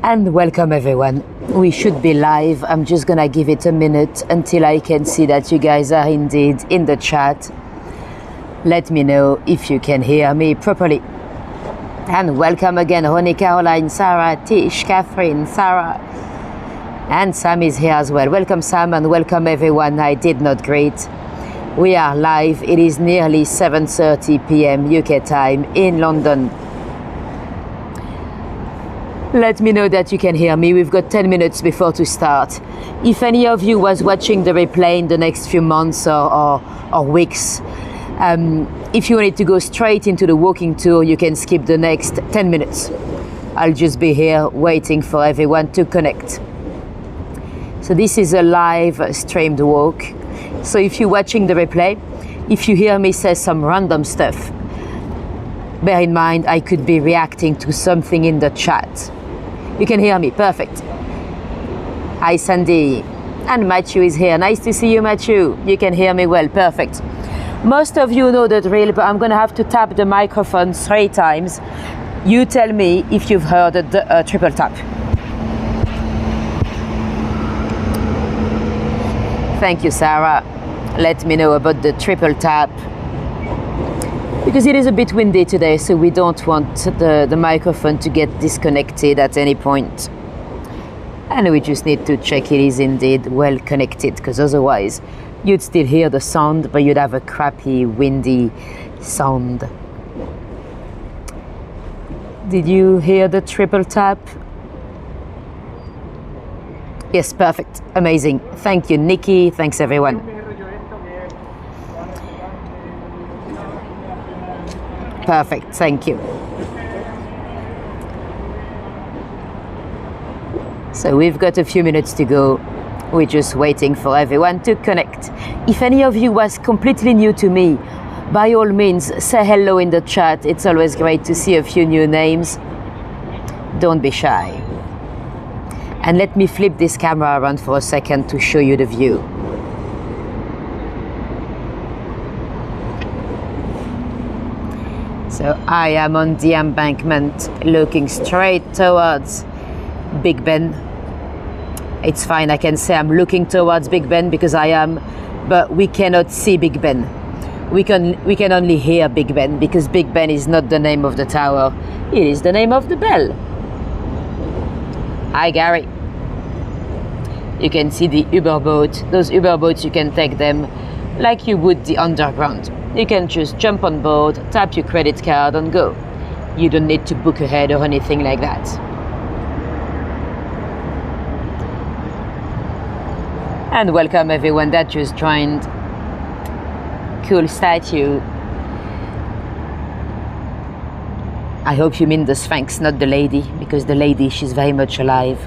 And welcome everyone. We should be live. I'm just gonna give it a minute until I can see that you guys are indeed in the chat. Let me know if you can hear me properly. And welcome again, Ronnie, Caroline, Sarah, Tish, Catherine, Sarah, and Sam is here as well. Welcome Sam, and welcome everyone I did not greet. We are live. It is nearly 7:30 p.m. UK time in London. Let me know that you can hear me. We've got 10 minutes before to start. If any of you was watching the replay in the next few months or weeks, if you wanted to go straight into the walking tour, you can skip the next 10 minutes. I'll just be here waiting for everyone to connect. So this is a live streamed walk. So if you're watching the replay, if you hear me say some random stuff, bear in mind I could be reacting to something in the chat. You can hear me, perfect. Hi Sandy, and Matthew is here. Nice to see you, Matthew. You can hear me well, perfect. Most of you know the drill, but I'm gonna have to tap the microphone 3 times. You tell me if you've heard the triple tap. Thank you, Sarah. Let me know about the triple tap, because it is a bit windy today, so we don't want the microphone to get disconnected at any point. And we just need to check it is indeed well connected, because otherwise you'd still hear the sound, but you'd have a crappy, windy sound. Did you hear the triple tap? Yes, perfect. Amazing. Thank you, Nikki. Thanks, everyone. Perfect. Thank you. So we've got a few minutes to go. We're just waiting for everyone to connect. If any of you was completely new to me, by all means, say hello in the chat. It's always great to see a few new names. Don't be shy. And let me flip this camera around for a second to show you the view. So I am on the embankment looking straight towards Big Ben. It's fine, I can say I'm looking towards Big Ben because I am, but we cannot see Big Ben. We can only hear Big Ben, because Big Ben is not the name of the tower, it is the name of the bell. Hi Gary. You can see the Uber boat. Those Uber boats, you can take them like you would the underground. You can just jump on board, tap your credit card and go. You don't need to book ahead or anything like that. And welcome everyone that just joined. Cool statue. I hope you mean the Sphinx, not the lady, because the lady, she's very much alive.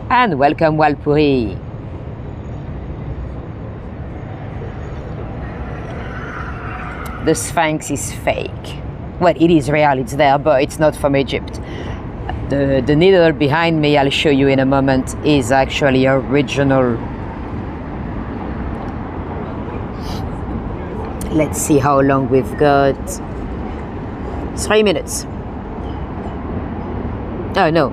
And welcome Walpuri. The Sphinx is fake. Well, it is real, it's there, but it's not from Egypt. The needle behind me, I'll show you in a moment, is actually original. Let's see how long we've got. 3 minutes. Oh no,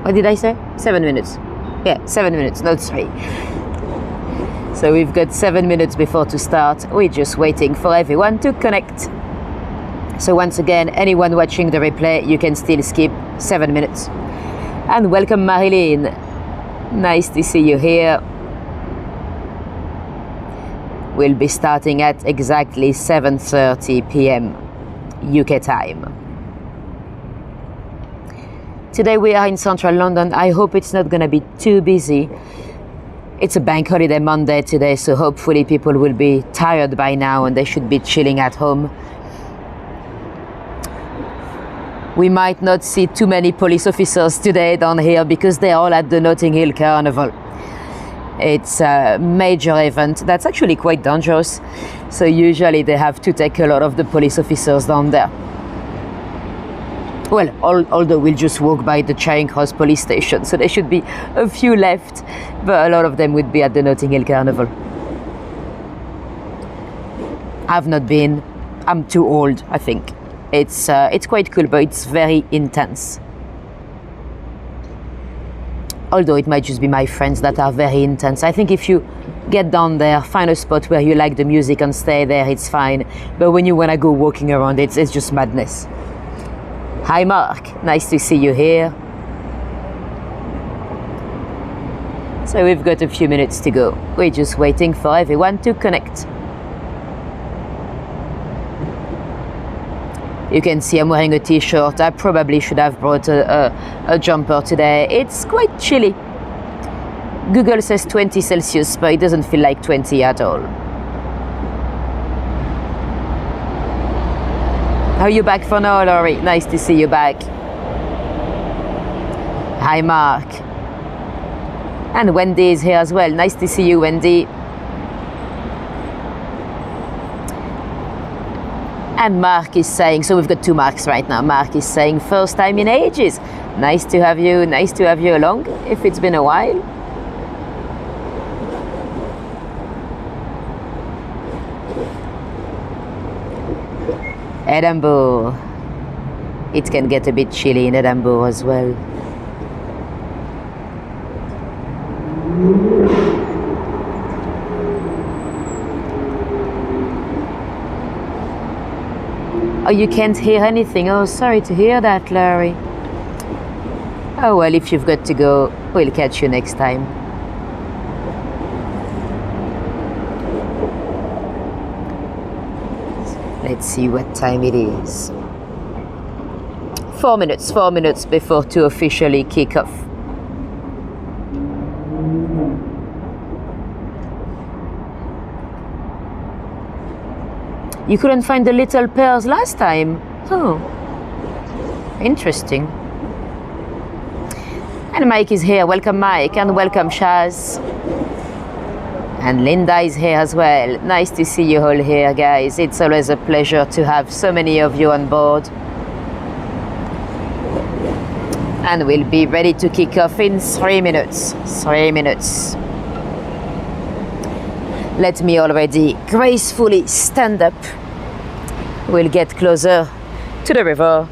what did I say? 7 minutes. Yeah, 7 minutes, not 3. So we've got 7 minutes before to start. We're just waiting for everyone to connect. So once again, anyone watching the replay, you can still skip 7 minutes. And welcome Marilyn. Nice to see you here. We'll be starting at exactly 7:30 p.m. UK time. Today we are in central London. I hope it's not gonna be too busy. It's a bank holiday Monday today, so hopefully people will be tired by now and they should be chilling at home. We might not see too many police officers today down here because they're all at the Notting Hill Carnival. It's a major event that's actually quite dangerous, so usually they have to take a lot of the police officers down there. Well, although we'll just walk by the Charing Cross police station, so there should be a few left, but a lot of them would be at the Notting Hill Carnival. I've not been. I'm too old, I think. It's quite cool, but it's very intense. Although it might just be my friends that are very intense. I think if you get down there, find a spot where you like the music and stay there, it's fine. But when you want to go walking around, it's just madness. Hi Mark, nice to see you here. So we've got a few minutes to go. We're just waiting for everyone to connect. You can see I'm wearing a t-shirt. I probably should have brought a jumper today. It's quite chilly. Google says 20 Celsius, but it doesn't feel like 20 at all. Are you back for now, Laurie? Nice to see you back. Hi, Mark. And Wendy is here as well. Nice to see you, Wendy. And Mark is saying, so we've got 2 Marks right now. Mark is saying, first time in ages. Nice to have you along, if it's been a while. Edinburgh. It can get a bit chilly in Edinburgh as well. Oh, you can't hear anything. Oh, sorry to hear that, Larry. Oh, well, if you've got to go, we'll catch you next time. Let's see what time it is. 4 minutes before to officially kick off. You couldn't find the little pearls last time? Oh, interesting. And Mike is here. Welcome, Mike, and welcome, Shaz. And Linda is here as well. Nice to see you all here, guys. It's always a pleasure to have so many of you on board. And we'll be ready to kick off in 3 minutes. 3 minutes. Let me already gracefully stand up. We'll get closer to the river.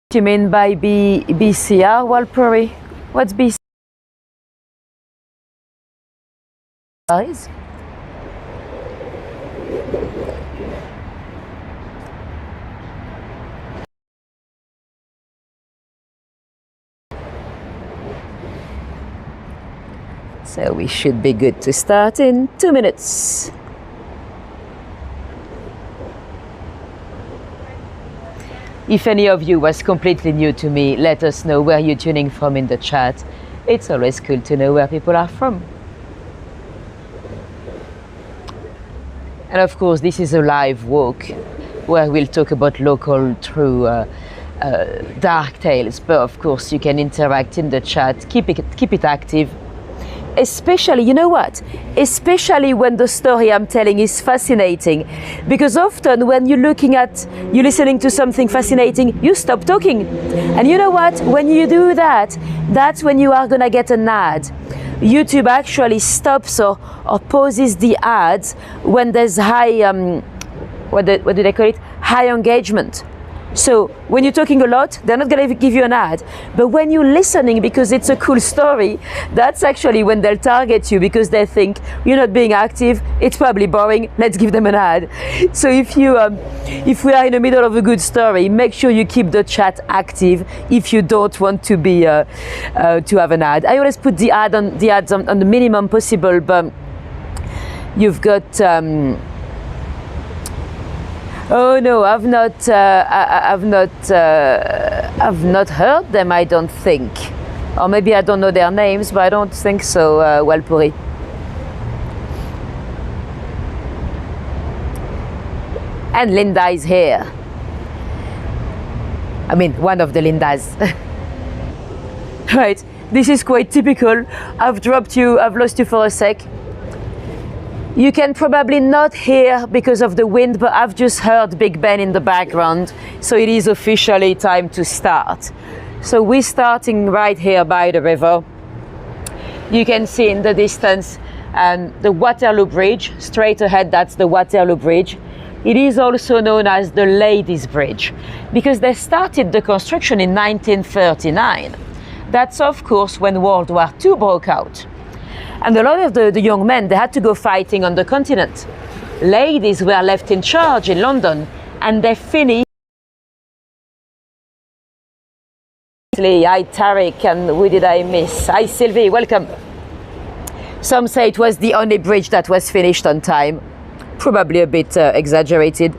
What do you mean by BCR, Walpuri? What's BCR? Is? So we should be good to start in 2 minutes. If any of you was completely new to me, let us know where you're tuning from in the chat. It's always cool to know where people are from. And of course, this is a live walk where we'll talk about local true dark tales, but of course you can interact in the chat, keep it active. Especially, you know what? Especially when the story I'm telling is fascinating. Because often when you're listening to something fascinating, you stop talking. And you know what? When you do that, that's when you are gonna get an ad. YouTube actually stops or pauses the ads when there's high, what do they call it? High engagement. So when you're talking a lot, they're not going to give you an ad. But when you're listening because it's a cool story, that's actually when they'll target you because they think you're not being active, it's probably boring, let's give them an ad. So if we are in the middle of a good story, make sure you keep the chat active if you don't want to be to have an ad. I always put the ads on the minimum possible, but you've got oh no, I've not heard them, I don't think. Or maybe I don't know their names, but I don't think so, Walpuri. And Linda is here. I mean, one of the Lindas. Right, this is quite typical. I've lost you for a sec. You can probably not hear because of the wind, but I've just heard Big Ben in the background, so it is officially time to start. So we're starting right here by the river. You can see in the distance the Waterloo Bridge. Straight ahead, that's the Waterloo Bridge. It is also known as the Ladies' Bridge because they started the construction in 1939. That's of course when World War II broke out. And a lot of the young men, they had to go fighting on the continent. Ladies were left in charge in London, and they finished. Hi Tariq, and who did I miss? Hi Sylvie, welcome. Some say it was the only bridge that was finished on time. Probably a bit exaggerated.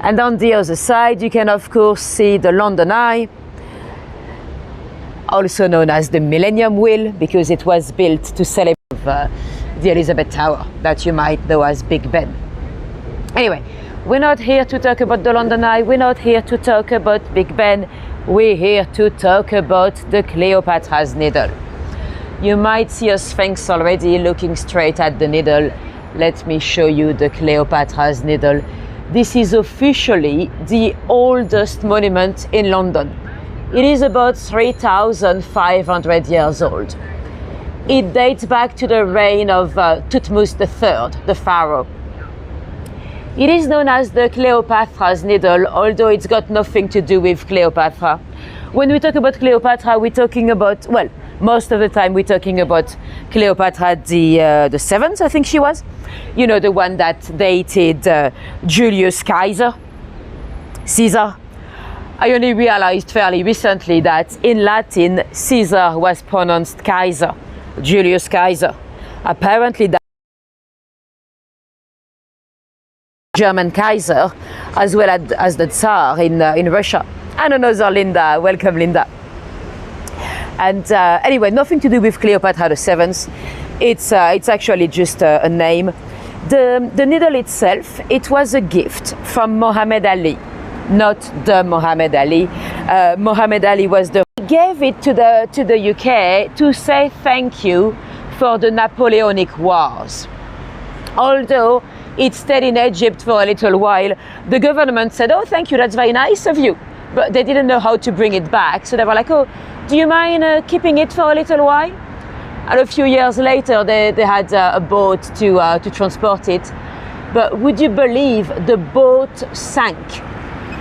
And on the other side, you can of course see the London Eye, also known as the Millennium Wheel, because it was built to celebrate the Elizabeth Tower, that you might know as Big Ben. Anyway, we're not here to talk about the London Eye, we're not here to talk about Big Ben, we're here to talk about the Cleopatra's Needle. You might see a Sphinx already looking straight at the needle. Let me show you the Cleopatra's Needle. This is officially the oldest monument in London. It is about 3,500 years old. It dates back to the reign of Thutmose III, the pharaoh. It is known as the Cleopatra's Needle, although it's got nothing to do with Cleopatra. When we talk about Cleopatra, we're talking about, well, most of the time we're talking about Cleopatra the seventh, I think she was. You know, the one that dated Julius Caesar. I only realized fairly recently that in Latin, Caesar was pronounced Kaiser, Julius Caesar. Apparently that German Kaiser, as well as the Tsar in Russia. And another Linda, welcome Linda. And anyway, nothing to do with Cleopatra the Seventh. It's actually just a name. The needle itself, it was a gift from Muhammad Ali. Not the Muhammad Ali. Muhammad Ali was the. He gave it to the UK to say thank you for the Napoleonic Wars. Although it stayed in Egypt for a little while, the government said, "Oh, thank you, that's very nice of you," but they didn't know how to bring it back. So they were like, "Oh, do you mind keeping it for a little while?" And a few years later, they had a boat to transport it. But would you believe the boat sank?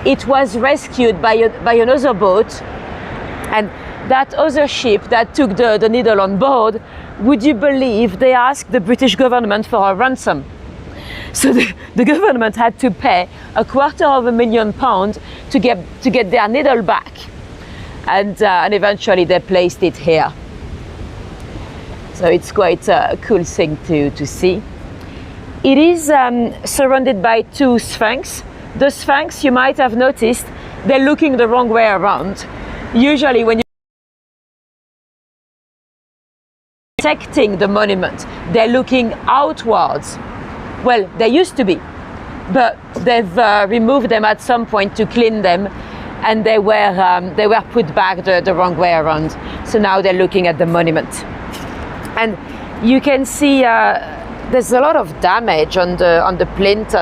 It was rescued by another boat, and that other ship that took the needle on board, would you believe they asked the British government for a ransom? So the government had to pay £250,000 to get their needle back, and eventually they placed it here. So it's quite a cool thing to see. It is surrounded by two sphinx. The Sphinx, you might have noticed, they're looking the wrong way around. Usually when you're dissecting the monument, they're looking outwards. Well, they used to be, but they've removed them at some point to clean them, and they were put back the wrong way around. So now they're looking at the monument. And you can see there's a lot of damage on the plinth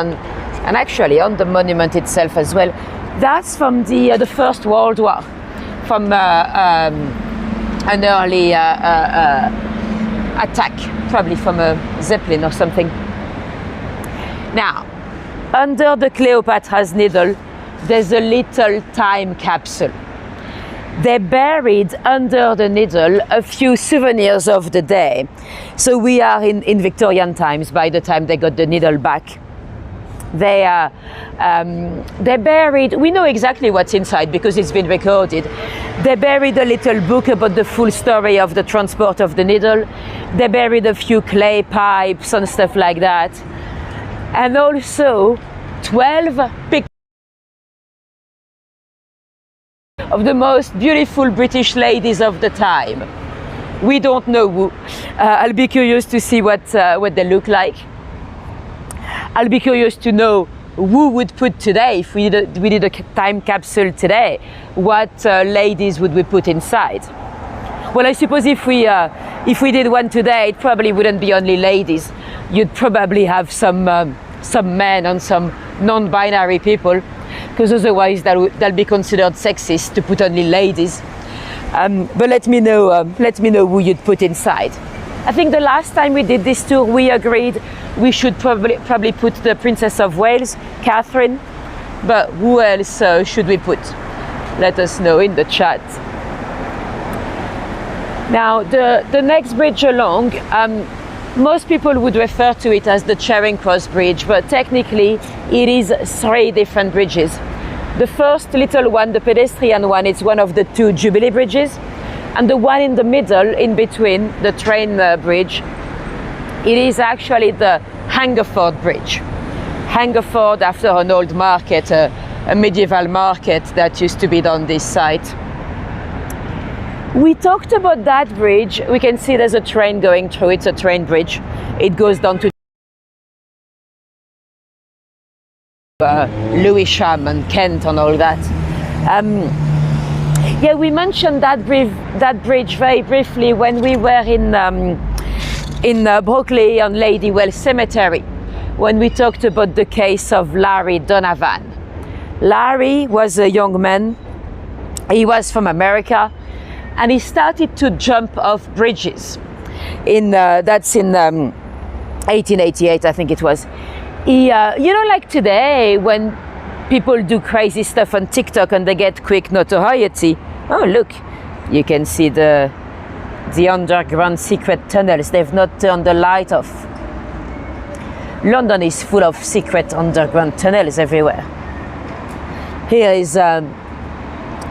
and actually on the monument itself as well. That's from the First World War, from an early attack, probably from a Zeppelin or something. Now, under the Cleopatra's Needle, there's a little time capsule. They buried under the needle a few souvenirs of the day. So we are in Victorian times by the time they got the needle back. They buried, we know exactly what's inside because it's been recorded. They buried a little book about the full story of the transport of the needle. They buried a few clay pipes and stuff like that. And also 12 pictures of the most beautiful British ladies of the time. We don't know who. I'll be curious to see what they look like. I'll be curious to know who would put today, if we did a time capsule today, what ladies would we put inside? Well, I suppose if we did one today, it probably wouldn't be only ladies. you'd probably have some men and some non-binary people, because otherwise that'll be considered sexist to put only ladies. But let me know who you'd put inside. I think the last time we did this tour, we agreed we should probably put the Princess of Wales, Catherine. But who else should we put? Let us know in the chat. Now, the next bridge along, most people would refer to it as the Charing Cross Bridge, but technically it is 3 different bridges. The first little one, the pedestrian one, is one of the 2 Jubilee bridges, and the one in the middle, in between, the train bridge, it is actually the Hungerford Bridge. Hungerford, after an old market, a medieval market that used to be on this site. We talked about that bridge. We can see there's a train going through. It's a train bridge. It goes down to Lewisham and Kent and all that. Yeah, we mentioned that bridge very briefly when we were in Brockley on Ladywell Cemetery, when we talked about the case of Larry Donovan. Larry was a young man. He was from America, and he started to jump off bridges. That's in 1888, I think it was. He, like today, when people do crazy stuff on TikTok and they get quick notoriety. Oh, look, you can see the underground secret tunnels. They've not turned the light off. London is full of secret underground tunnels everywhere. Here is,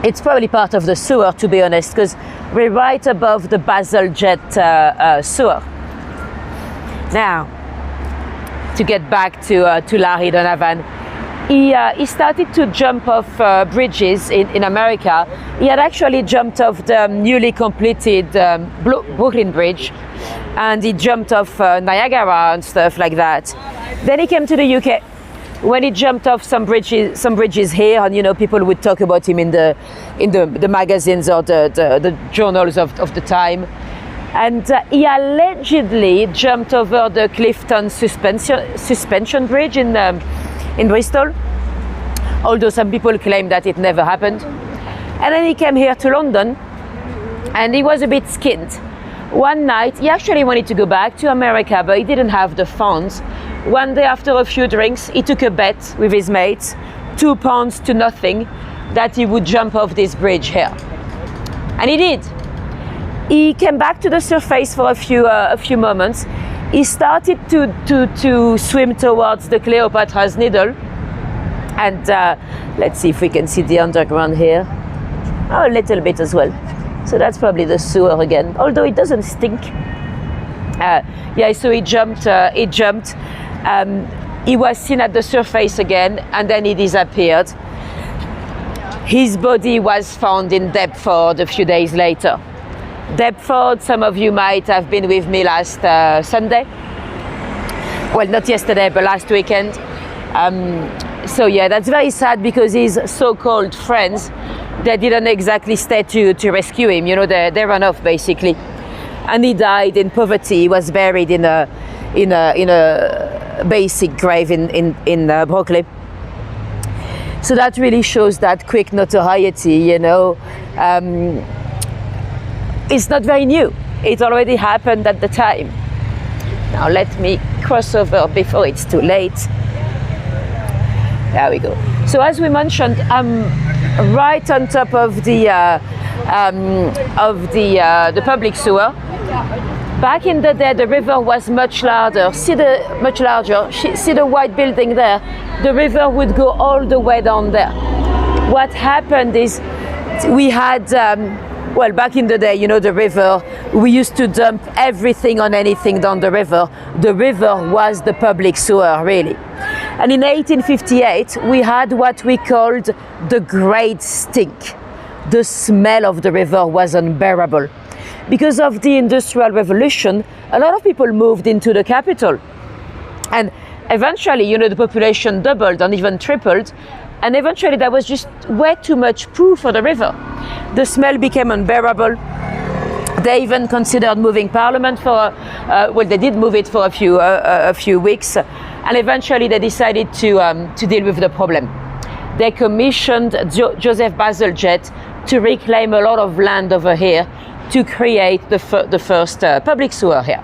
it's probably part of the sewer, to be honest, because we're right above the Bazalgette sewer. Now, to get back to Larry Donovan, he started to jump off bridges in America. He had actually jumped off the newly completed Brooklyn Bridge, and he jumped off Niagara and stuff like that. Then he came to the UK, when he jumped off some bridges here, and people would talk about him in the magazines or the journals of the time. And he allegedly jumped over the Clifton suspension bridge in Bristol, although some people claim that it never happened. And then he came here to London, and he was a bit skinned. One night, he actually wanted to go back to America, but he didn't have the funds. One day, after a few drinks, he took a bet with his mates, £2 to nothing, that he would jump off this bridge here. And he did. He came back to the surface for a few moments. He started to swim towards the Cleopatra's Needle. And let's see if we can see the underground here. Oh, a little bit as well. So that's probably the sewer again, although it doesn't stink. Yeah, so he jumped. He was seen at the surface again, and then he disappeared. His body was found in Deptford a few days later. Deptford, some of you might have been with me last Sunday. Well, not yesterday, but last weekend. So yeah, that's very sad, because his so-called friends, they didn't exactly stay to rescue him. They ran off basically, and he died in poverty. He was buried in a basic grave in Brockley. So that really shows that quick notoriety. It's not very new. It already happened at the time. Now let me cross over before it's too late. There we go. So as we mentioned, I'm right on top of the public sewer. Back in the day, the river was much larger. See the white building there? The river would go all the way down there. What happened is we had, back in the day, the river, we used to dump everything on anything down the river. The river was the public sewer, really. And in 1858, we had what we called the Great Stink. The smell of the river was unbearable. Because of the Industrial Revolution, a lot of people moved into the capital. And eventually, the population doubled and even tripled. And eventually, there was just way too much poo for the river. The smell became unbearable. They even considered moving Parliament for, well, they did move it for a few weeks, and eventually they decided to deal with the problem. They commissioned Joseph Bazalgette to reclaim a lot of land over here to create the first public sewer here.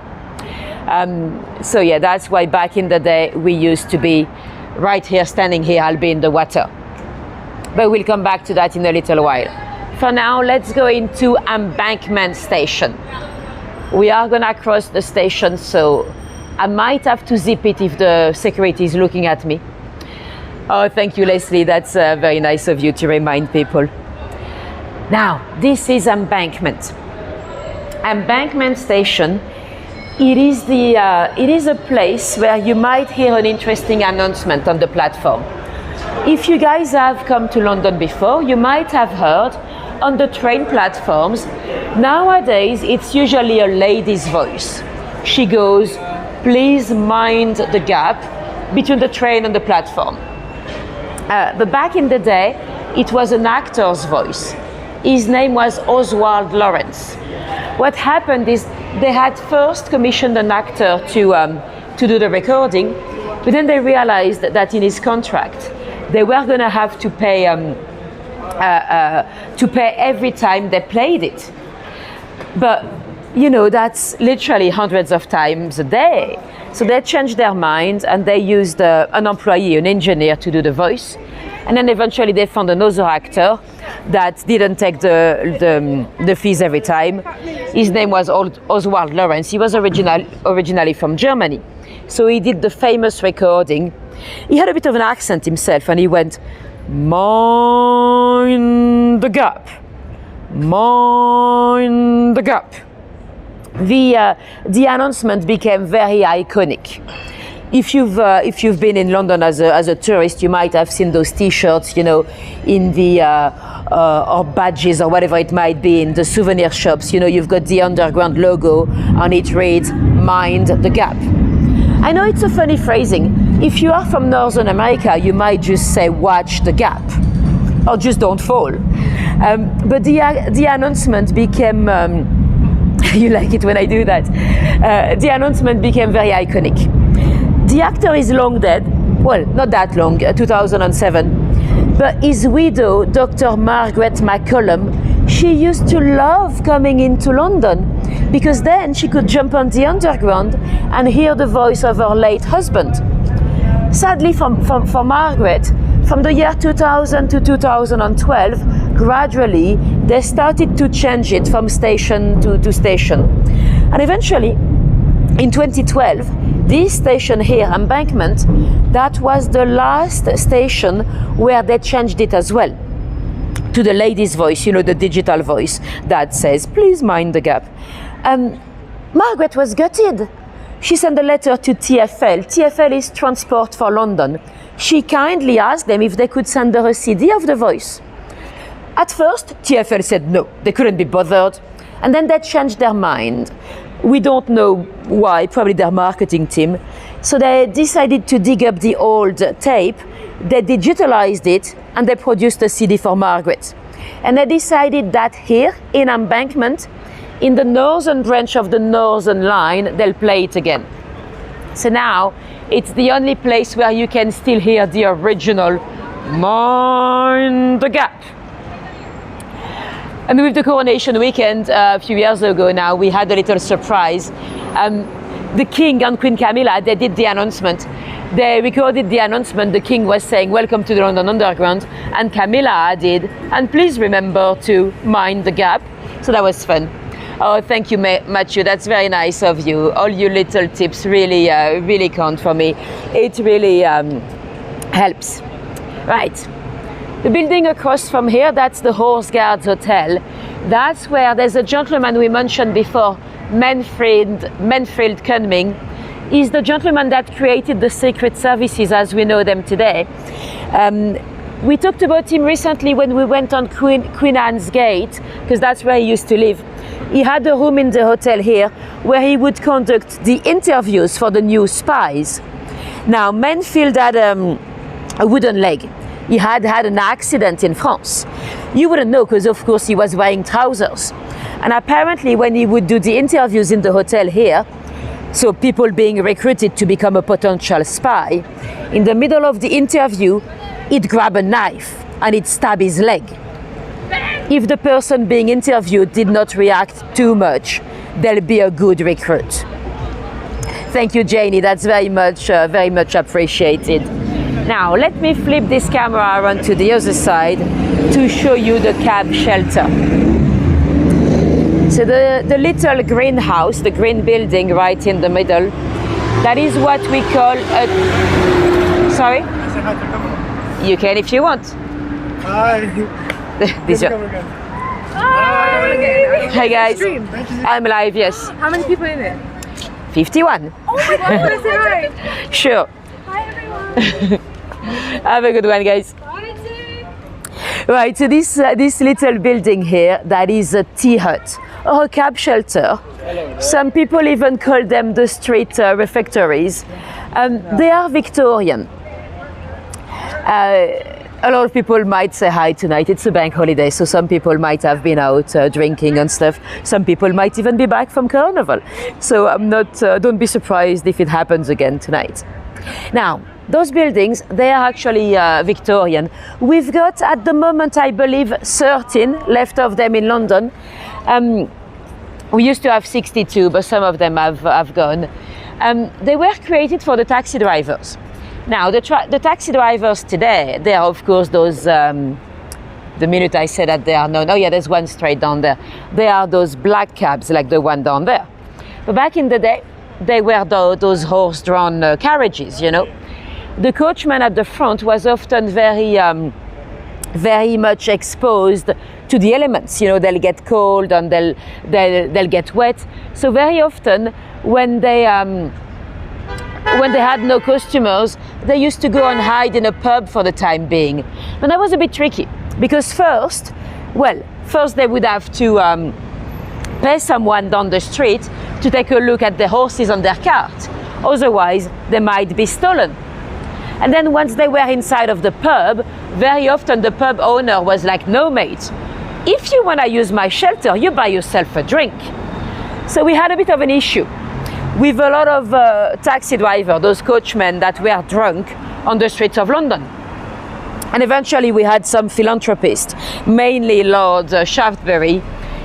So yeah, that's why back in the day we used to be right here, standing here, I'll be in the water. But we'll come back to that in a little while. For now, let's go into Embankment Station. We are gonna cross the station, so I might have to zip it if the security is looking at me. Oh, thank you, Leslie. That's very nice of you to remind people. Now, this is Embankment. Embankment Station. It is a place where you might hear an interesting announcement on the platform. If you guys have come to London before, you might have heard on the train platforms, nowadays it's usually a lady's voice. She goes, "Please mind the gap between the train and the platform." But back in the day, it was an actor's voice. His name was Oswald Lawrence. What happened is they had first commissioned an actor to do the recording, but then they realized that in his contract, they were going to have to pay every time they played it. But, you know, that's literally hundreds of times a day. So they changed their mind and they used an employee, an engineer, to do the voice. And then eventually they found another actor that didn't take the fees every time. His name was Oswald Lawrence. He was originally from Germany. So he did the famous recording. He had a bit of an accent himself and he went, "Mind the gap, mind the gap." The announcement became very iconic. If you've been in London as a tourist, you might have seen those T-shirts, you know, in the or badges or whatever it might be in the souvenir shops. You know, you've got the underground logo and it reads "Mind the gap." I know it's a funny phrasing. If you are from Northern America, you might just say "Watch the gap," or just "Don't fall." But the announcement became. You like it when I do that. The announcement became very iconic. The actor is long dead. Well, not that long, 2007. But his widow, Dr. Margaret McCollum, she used to love coming into London because then she could jump on the underground and hear the voice of her late husband. Sadly for Margaret, from the year 2000 to 2012, gradually they started to change it from station to station. And eventually, in 2012, this station here, Embankment, that was the last station where they changed it as well to the lady's voice, you know, the digital voice that says, "Please mind the gap." Margaret was gutted. She sent a letter to TfL. TfL is Transport for London. She kindly asked them if they could send her a CD of the voice. At first, TfL said no, they couldn't be bothered. And then they changed their mind. We don't know why, probably their marketing team. So they decided to dig up the old tape, they digitalized it, and they produced a CD for Margaret. And they decided that here in Embankment, in the northern branch of the Northern Line, they'll play it again. So now, it's the only place where you can still hear the original "Mind the Gap." And with the coronation weekend a few years ago now, we had a little surprise. The King and Queen Camilla, they did the announcement. They recorded the announcement. The King was saying, "Welcome to the London Underground." And Camilla added, "And please remember to mind the gap." So that was fun. Oh, thank you, Matthew. That's very nice of you. All your little tips really, really count for me. It really helps. Right. The building across from here, that's the Horse Guards Hotel. That's where there's a gentleman we mentioned before, Manfred Cunning. He's the gentleman that created the Secret Services as we know them today. We talked about him recently when we went on Queen Anne's Gate, because that's where he used to live. He had a room in the hotel here where he would conduct the interviews for the new spies. Now, Manfield had a wooden leg. He had an accident in France. You wouldn't know because, of course, he was wearing trousers. And apparently when he would do the interviews in the hotel here, so people being recruited to become a potential spy, in the middle of the interview, he'd grab a knife and he'd stab his leg. If the person being interviewed did not react too much, they'll be a good recruit. Thank you, Janie. That's very much appreciated. Now, let me flip this camera around to the other side to show you the cab shelter. So the little greenhouse, the green building right in the middle, that is what we call a... Sorry? You can if you want. Hi. This one. Hi guys. I'm live, yes. How many people in it? 51. Oh my God, is it right? Sure. Hi everyone. Have a good one, guys. Right, so this little building here, that is a tea hut or a cab shelter. Some people even call them the street refectories. They are Victorian. A lot of people might say hi tonight. It's a bank holiday, so some people might have been out drinking and stuff. Some people might even be back from Carnival. So I'm not, don't be surprised if it happens again tonight. Now, those buildings, they are actually Victorian. We've got, at the moment, I believe, 13 left of them in London. We used to have 62, but some of them have gone. They were created for the taxi drivers. Now, the taxi drivers today, they are, of course, those, the minute I say that they are known, oh yeah, there's one straight down there. They are those black cabs, like the one down there. But back in the day, they were those horse-drawn carriages, you know. The coachman at the front was often very much exposed to the elements. You know, they'll get cold and they'll get wet. So very often, when they had no customers, they used to go and hide in a pub for the time being. But that was a bit tricky, because first they would have to pay someone down the street to take a look at the horses on their cart. Otherwise, they might be stolen. And then once they were inside of the pub, very often the pub owner was like, no mate, if you want to use my shelter, you buy yourself a drink. So we had a bit of an issue with a lot of taxi drivers, those coachmen that were drunk on the streets of London. And eventually we had some philanthropists, mainly Lord Shaftesbury.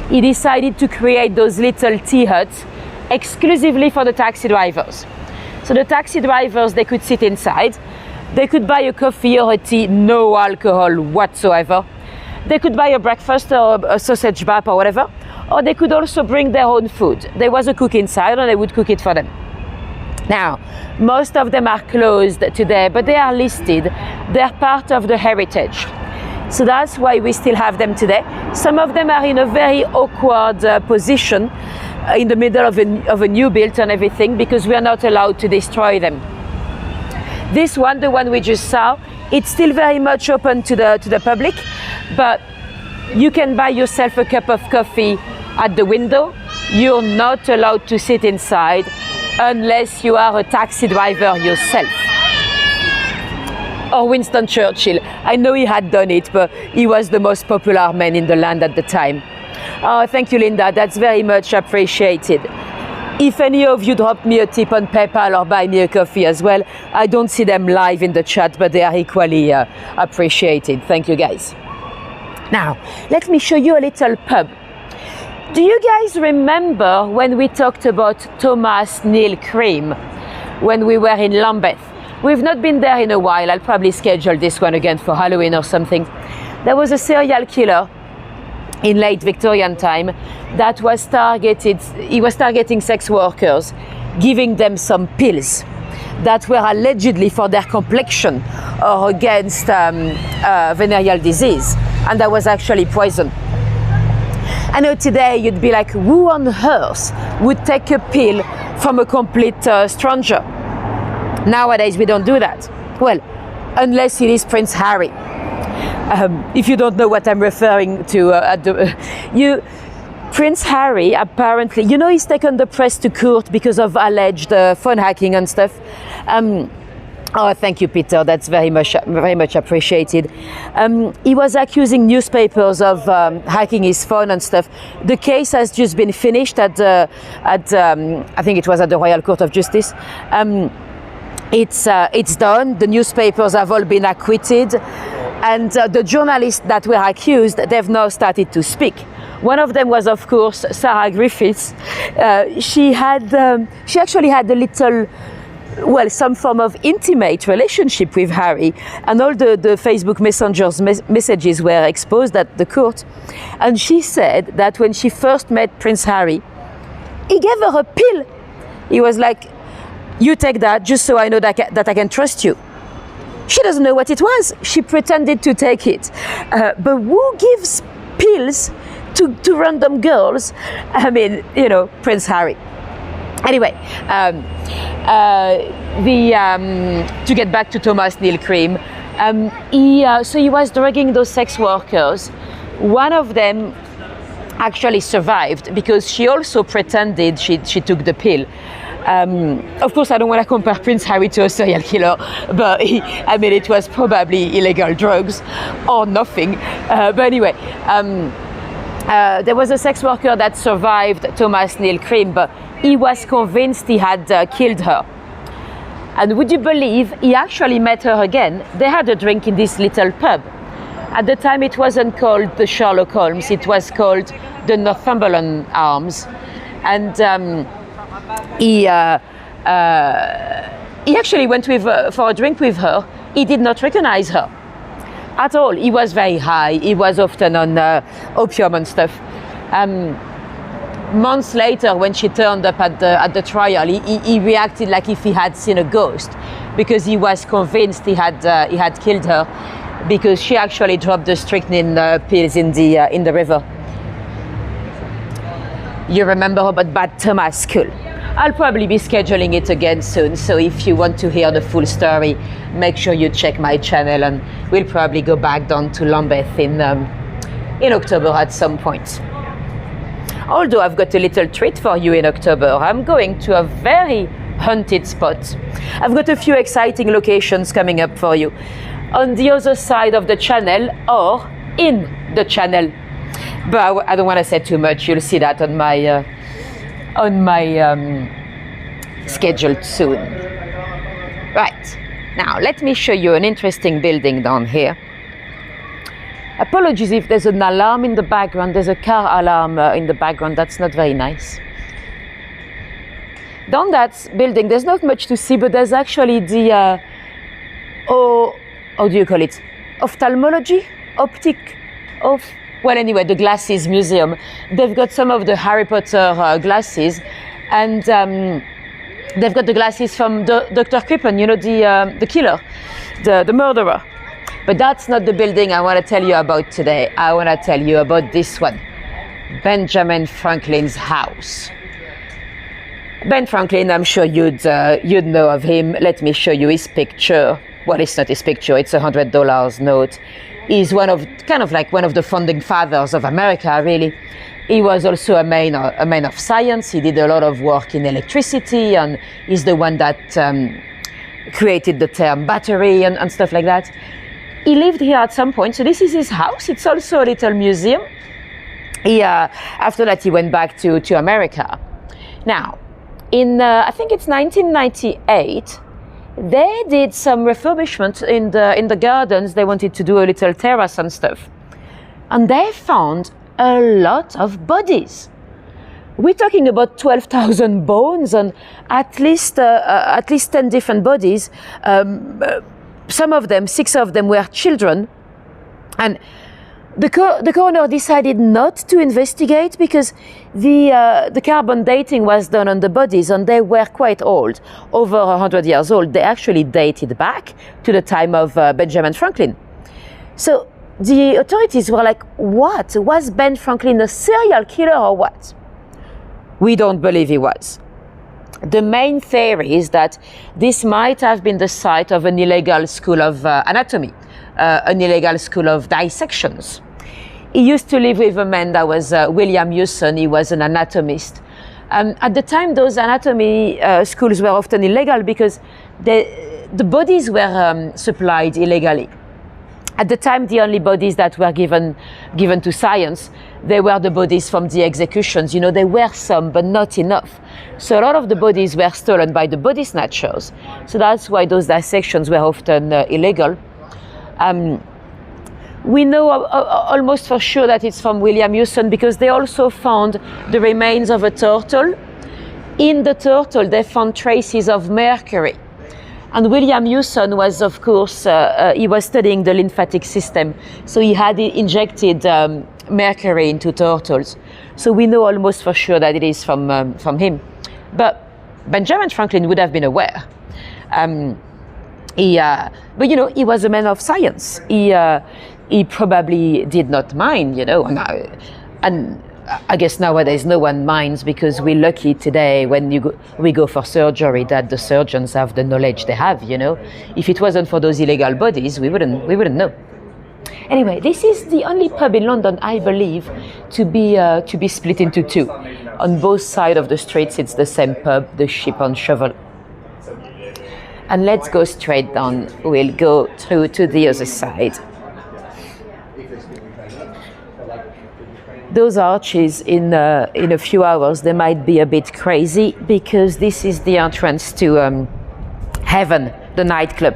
He decided to create those little tea huts exclusively for the taxi drivers. So the taxi drivers, they could sit inside, they could buy a coffee or a tea, no alcohol whatsoever. They could buy a breakfast or a sausage bap or whatever, or they could also bring their own food. There was a cook inside and they would cook it for them. Now, most of them are closed today, but they are listed. They're part of the heritage. So that's why we still have them today. Some of them are in a very awkward position in the middle of a new build and everything, because we are not allowed to destroy them. This one, the one we just saw, it's still very much open to the public, but you can buy yourself a cup of coffee at the window. You're not allowed to sit inside unless you are a taxi driver yourself. Or Winston Churchill. I know he had done it, but he was the most popular man in the land at the time. Oh, thank you, Linda. That's very much appreciated. If any of you drop me a tip on PayPal or buy me a coffee as well, I don't see them live in the chat, but they are equally appreciated. Thank you, guys. Now, let me show you a little pub. Do you guys remember when we talked about Thomas Neal Cream when we were in Lambeth? We've not been there in a while. I'll probably schedule this one again for Halloween or something. There was a serial killer in late Victorian time that was targeting sex workers, giving them some pills that were allegedly for their complexion or against venereal disease, and that was actually poison. I know today you'd be like, who on earth would take a pill from a complete stranger? Nowadays we don't do that. Well, unless it is Prince Harry. If you don't know what I'm referring to, Prince Harry apparently, you know, he's taken the press to court because of alleged phone hacking and stuff. Oh, thank you, Peter. That's very much appreciated. He was accusing newspapers of hacking his phone and stuff. The case has just been finished at I think it was at the Royal Court of Justice. It's done. The newspapers have all been acquitted, and the journalists that were accused, they've now started to speak. One of them was, of course, Sarah Griffiths. She actually had a little, well, some form of intimate relationship with Harry, and all the Facebook Messenger's messages were exposed at the court. And she said that when she first met Prince Harry, he gave her a pill. He was like, "You take that just so I know that I can trust you." She doesn't know what it was. She pretended to take it. But who gives pills to random girls? I mean, you know, Prince Harry. Anyway, to get back to Thomas Neil Cream, so he was drugging those sex workers. One of them actually survived because she also pretended she took the pill. Of course, I don't want to compare Prince Harry to a serial killer, but it was probably illegal drugs or nothing. But anyway, there was a sex worker that survived Thomas Neil Cream, but he was convinced he had killed her. And would you believe he actually met her again? They had a drink in this little pub. At the time, it wasn't called the Sherlock Holmes, it was called the Northumberland Arms. And he actually went for a drink with her. He did not recognize her at all. He was very high. He was often on opium and stuff. Months later, when she turned up at the trial, he reacted like if he had seen a ghost, because he was convinced he had killed her, because she actually dropped the strychnine pills in the river. You remember about Bad Thomas School? I'll probably be scheduling it again soon, so if you want to hear the full story, make sure you check my channel, and we'll probably go back down to Lambeth in October at some point. Although I've got a little treat for you in October. I'm going to a very haunted spot. I've got a few exciting locations coming up for you on the other side of the channel or in the channel. But I don't want to say too much. You'll see that on my schedule soon. Right, now let me show you an interesting building down here. Apologies if there's an alarm in the background. There's a car alarm in the background. That's not very nice. Down that building, there's not much to see, but there's actually the, how do you call it? Ophthalmology? Well, anyway, the glasses museum. They've got some of the Harry Potter glasses, and they've got the glasses from Dr. Crippen, you know, the killer, the murderer. But that's not the building I want to tell you about today. I want to tell you about this one, Benjamin Franklin's house. Ben Franklin, I'm sure you'd know of him. Let me show you his picture. Well, it's not his picture, it's a $100 note. He's one of the founding fathers of America, really. He was also a man of science. He did a lot of work in electricity, and he's the one that created the term battery and stuff like that. He lived here at some point, so this is his house. It's also a little museum. After that, he went back to America. Now, in I think it's 1998, they did some refurbishment in the gardens. They wanted to do a little terrace and stuff, and they found a lot of bodies. We're talking about 12,000 bones and at least 10 different bodies. Some of them, 6 of them, were children, and the coroner decided not to investigate because the carbon dating was done on the bodies, and they were quite old, over 100 years old. They actually dated back to the time of Benjamin Franklin. So the authorities were like, what? Was Ben Franklin a serial killer or what? We don't believe he was. The main theory is that this might have been the site of an illegal school of anatomy, an illegal school of dissections. He used to live with a man that was William Hewson. He was an anatomist. At the time, those anatomy schools were often illegal because the bodies were supplied illegally. At the time, the only bodies that were given to science, they were the bodies from the executions. You know, there were some, but not enough. So a lot of the bodies were stolen by the body snatchers. So that's why those dissections were often illegal. We know almost for sure that it's from William Hewson because they also found the remains of a turtle. In the turtle, they found traces of mercury. And William Hewson was, of course, he was studying the lymphatic system. So he had injected mercury into turtles. So we know almost for sure that it is from him. But Benjamin Franklin would have been aware. But you know, he was a man of science. He probably did not mind, you know, and I guess nowadays no one minds because we're lucky today when we go for surgery that the surgeons have the knowledge they have, you know. If it wasn't for those illegal bodies, we wouldn't know. Anyway, this is the only pub in London, I believe, to be split into two. On both sides of the streets, it's the same pub, the Ship and Shovel. And let's go straight down. We'll go through to the other side. Those arches in a few hours, they might be a bit crazy because this is the entrance to Heaven, the nightclub.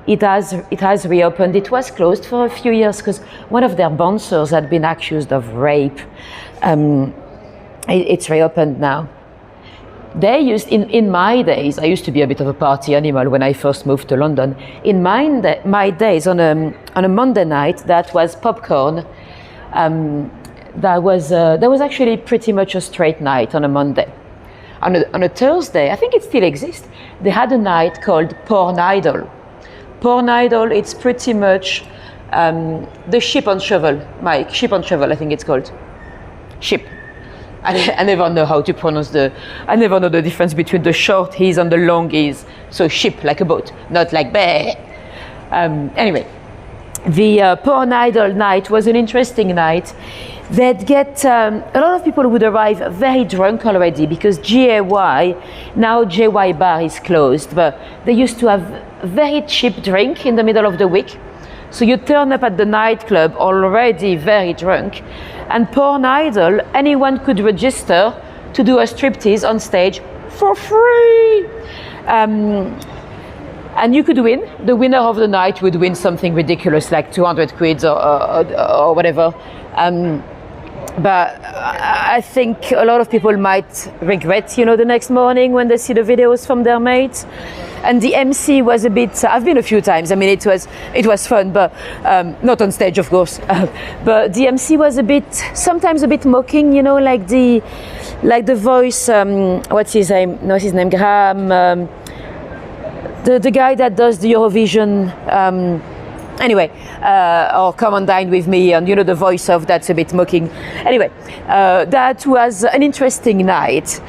It has reopened. It was closed for a few years because one of their bouncers had been accused of rape. It's reopened now. They used, in my days, I used to be a bit of a party animal when I first moved to London. In my days, on a Monday night, that was popcorn. That was actually pretty much a straight night on a Monday. On a Thursday, I think it still exists, they had a night called Porn Idol. Porn Idol, it's pretty much the Ship and Shovel, Mike, Ship and Shovel, I think it's called. Ship. I never know how to pronounce I never know the difference between the short E's and the long E's. So ship, like a boat, not like bear. Anyway, the Porn Idol night was an interesting night. They'd get, a lot of people would arrive very drunk already because GAY, now JY Bar is closed, but they used to have very cheap drink in the middle of the week. So you turn up at the nightclub already very drunk, and Porn Idol, anyone could register to do a striptease on stage for free. And you could win. The winner of the night would win something ridiculous like 200 quid or whatever. But I think a lot of people might regret, the next morning when they see the videos from their mates. And the MC was a bit, I've been a few times, I mean, it was fun, but not on stage, of course. But the MC was sometimes a bit mocking, like the voice, what's his name? No, his name, Graham, the guy that does the Eurovision, anyway, or Come and Dine with Me, and the voice of that's a bit mocking. Anyway, that was an interesting night.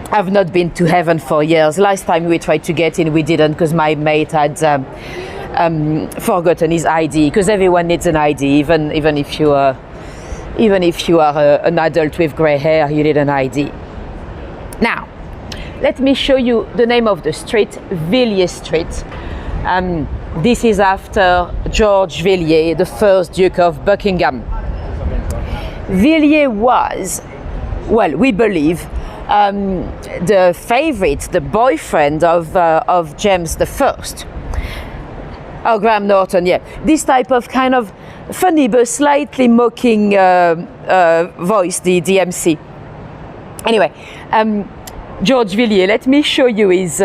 I've not been to Heaven for years. Last time we tried to get in, we didn't because my mate had forgotten his ID. Because everyone needs an ID, even if you are an adult with grey hair, you need an ID. Now, let me show you the name of the street, Villiers Street. This is after George Villiers, the first Duke of Buckingham. Villiers was, well, we believe, the favorite, the boyfriend of James I. Oh, Graham Norton, yeah. This type of kind of funny but slightly mocking voice, the MC. Anyway, George Villiers, let me show you his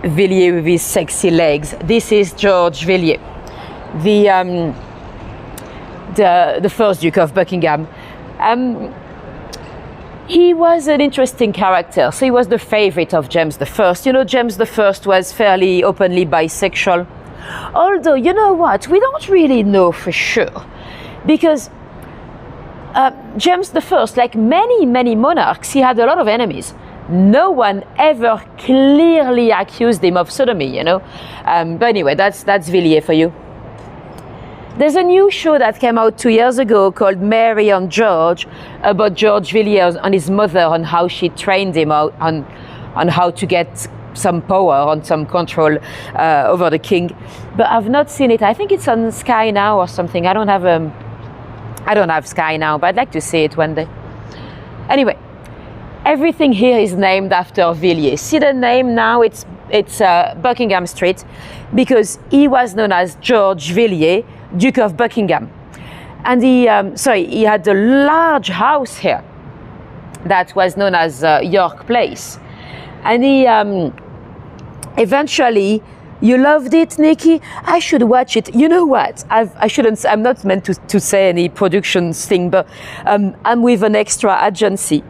Villiers with his sexy legs. This is George Villiers, the first Duke of Buckingham. He was an interesting character. So he was the favorite of James I. James I was fairly openly bisexual. Although, you know what? We don't really know for sure. Because James I, like many monarchs, he had a lot of enemies. No one ever clearly accused him of sodomy, But anyway, that's Villiers for you. There's a new show that came out 2 years ago called Mary and George, about George Villiers and his mother, on how she trained him out on how to get some power and some control over the king. But I've not seen it. I think it's on Sky Now or something. I don't have Sky Now, but I'd like to see it one day. Anyway, everything here is named after Villiers. See the name now? It's Buckingham Street, because he was known as George Villiers, Duke of Buckingham. And he had a large house here that was known as York Place. And he eventually, you loved it, Nikki? I should watch it. You know what? I'm not meant to say any productions thing, but I'm with an extra agency.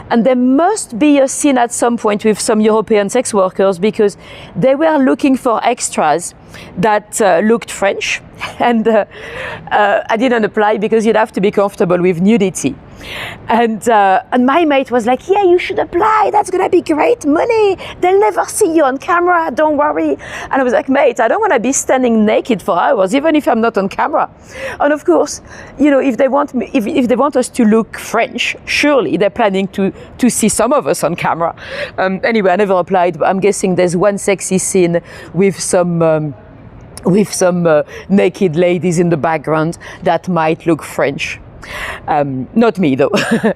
And there must be a scene at some point with some European sex workers, because they were looking for extras that looked French. And I didn't apply because you'd have to be comfortable with nudity. And my mate was like, yeah, you should apply. That's going to be great money. They'll never see you on camera. Don't worry. And I was like, mate, I don't want to be standing naked for hours, even if I'm not on camera. And of course, you know, if they want us to look French, surely they're planning to see some of us on camera. Anyway, I never applied, but I'm guessing there's one sexy scene with some naked ladies in the background that might look French. Not me though.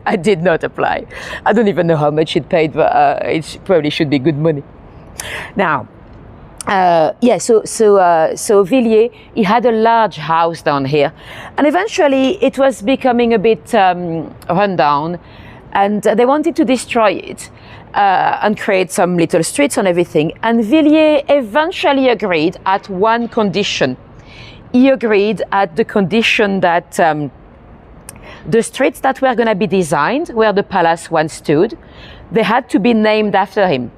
I did not apply. I don't even know how much it paid, but it probably should be good money. Now, so Villiers, he had a large house down here, and eventually it was becoming a bit run down, and they wanted to destroy it and create some little streets and everything. And Villiers eventually agreed at one condition. He agreed at the condition that the streets that were going to be designed where the palace once stood, they had to be named after him.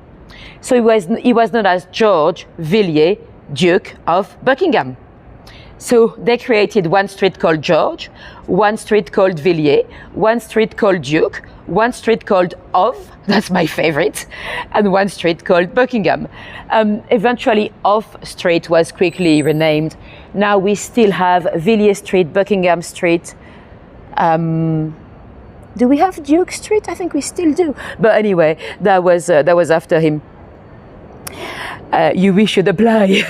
So he was known as George Villiers, Duke of Buckingham. So they created one street called George, one street called Villiers, one street called Duke, one street called of, that's my favorite, and one street called Buckingham. Eventually, Of Street was quickly renamed. Now we still have Villiers Street, Buckingham Street. Do we have Duke Street? I think we still do. But anyway, that was after him. We should apply.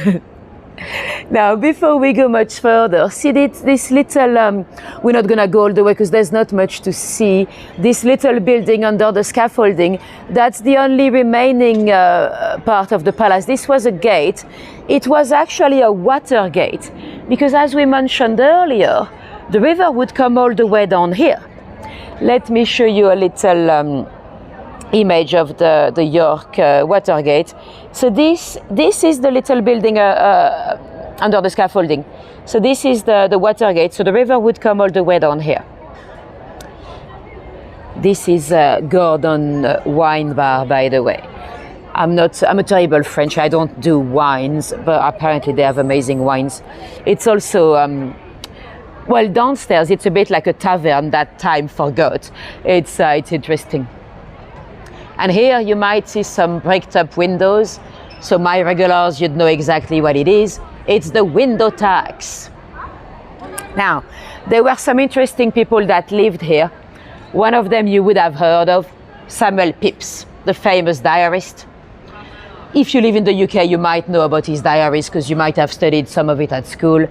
Now, before we go much further, see this little, we're not going to go all the way because there's not much to see. This little building under the scaffolding, that's the only remaining part of the palace. This was a gate. It was actually a water gate, because as we mentioned earlier, the river would come all the way down here. Let me show you a little image of the York water gate. So this is the little building under the scaffolding. So this is the water gate. So the river would come all the way down here. This is Gordon wine bar, by the way. I'm a terrible French. I don't do wines, but apparently they have amazing wines. It's also well, downstairs it's a bit like a tavern that time forgot. It's interesting. And here you might see some bricked up windows. So my regulars, you'd know exactly what it is. It's the window tax. Now, there were some interesting people that lived here. One of them you would have heard of, Samuel Pepys, the famous diarist. If you live in the UK, you might know about his diaries because you might have studied some of it at school.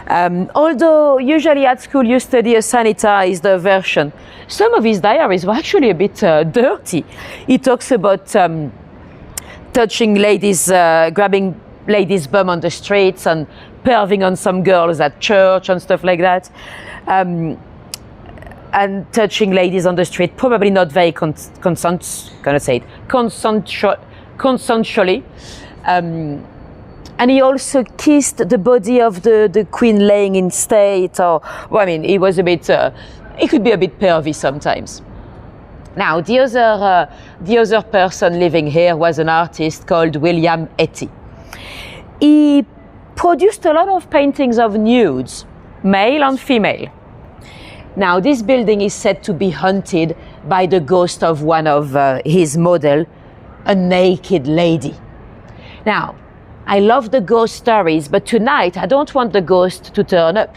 Although usually at school you study a sanitized version. Some of his diaries were actually a bit dirty. He talks about touching ladies, grabbing ladies' bum on the streets and perving on some girls at church and stuff like that. And touching ladies on the street, probably not very consensually. And he also kissed the body of the queen laying in state. Or, well, I mean, he was a bit, he could be a bit pervy sometimes. Now, the other person living here was an artist called William Etty. He produced a lot of paintings of nudes, male and female. Now, this building is said to be haunted by the ghost of one of his model, a naked lady. Now, I love the ghost stories, but tonight I don't want the ghost to turn up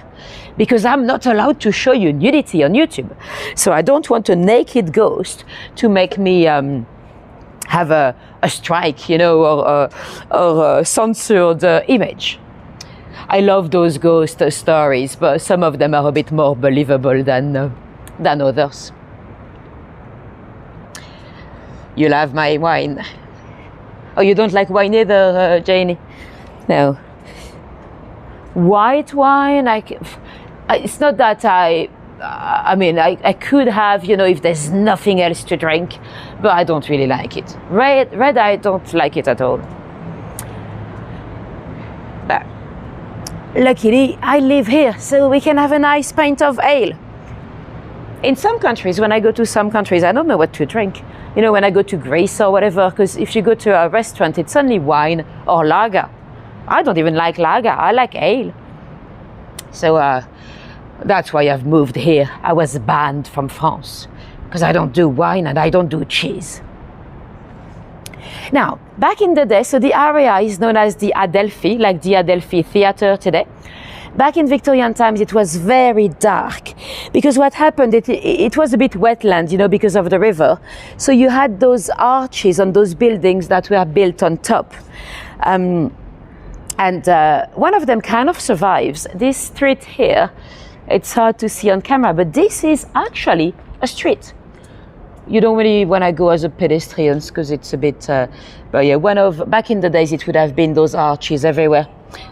because I'm not allowed to show you nudity on YouTube. So I don't want a naked ghost to make me have a strike, you know, or a censored image. I love those ghost stories, but some of them are a bit more believable than others. You'll have my wine. Oh, you don't like wine either, Janie? No. White wine, it's not that I could have, you know, if there's nothing else to drink, but I don't really like it. Red, I don't like it at all. But luckily, I live here, so we can have a nice pint of ale. In some countries, when I go to some countries, I don't know what to drink. You know, when I go to Greece or whatever, because if you go to a restaurant, it's only wine or lager. I don't even like lager, I like ale. So that's why I've moved here. I was banned from France because I don't do wine and I don't do cheese. Now, back in the day, so the area is known as the Adelphi, like the Adelphi Theatre today. Back in Victorian times, it was very dark because what happened, it was a bit wetland, you know, because of the river. So you had those arches on those buildings that were built on top. And one of them kind of survives. This street here, it's hard to see on camera, but this is actually a street. You don't really want to go as a pedestrian because it's a bit, but yeah, back in the days, it would have been those arches everywhere.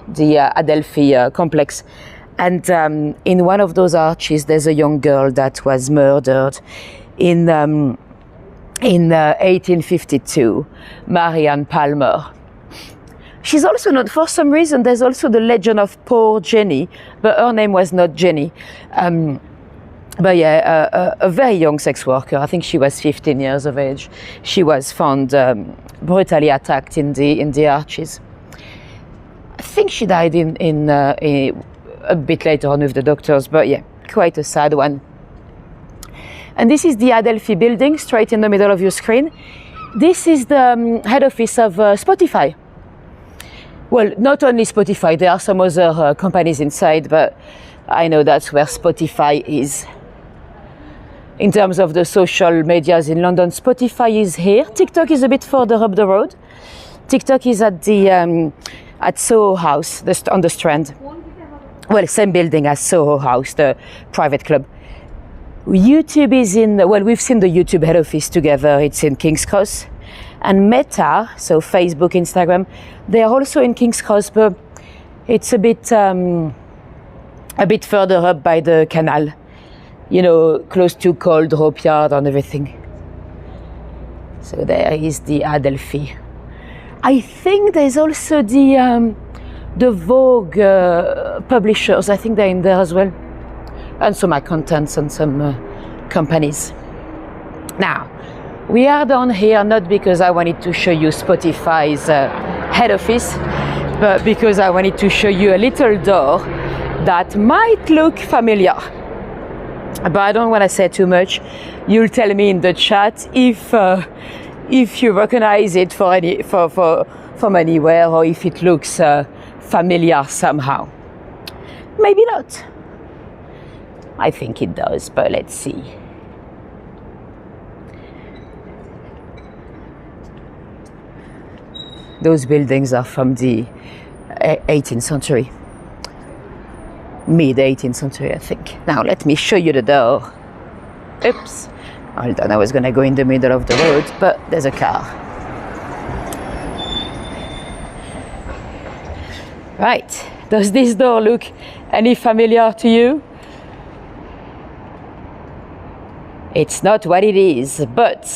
The Adelphi complex, and in one of those arches there's a young girl that was murdered in 1852, Marianne Palmer. She's also not, for some reason there's also the legend of poor Jenny, but her name was not Jenny. But yeah, a very young sex worker. I think she was 15 years of age. She was found brutally attacked in the arches. I think she died a bit later on with the doctors, but yeah, quite a sad one. And this is the Adelphi building, straight in the middle of your screen. This is the head office of Spotify. Well, not only Spotify, there are some other companies inside, but I know that's where Spotify is. In terms of the social medias in London, Spotify is here. TikTok is a bit further up the road. TikTok is at the at Soho House, on the Strand. Well, same building as Soho House, the private club. YouTube is we've seen the YouTube head office together. It's in King's Cross. And Meta, so Facebook, Instagram, they are also in King's Cross, but it's a bit further up by the canal, you know, close to Cold Rope Yard and everything. So there is the Adelphi. I think there's also the Vogue publishers. I think they're in there as well, and some accountants and some companies. Now, we are down here not because I wanted to show you Spotify's head office, but because I wanted to show you a little door that might look familiar. But I don't want to say too much. You'll tell me in the chat if you recognize it from anywhere, or if it looks familiar somehow. Maybe not. I think it does, but let's see. Those buildings are from the 18th century. Mid-18th century, I think. Now let me show you the door. Oops. Hold on, I was going to go in the middle of the road, but there's a car. Right. Does this door look any familiar to you? It's not what it is, but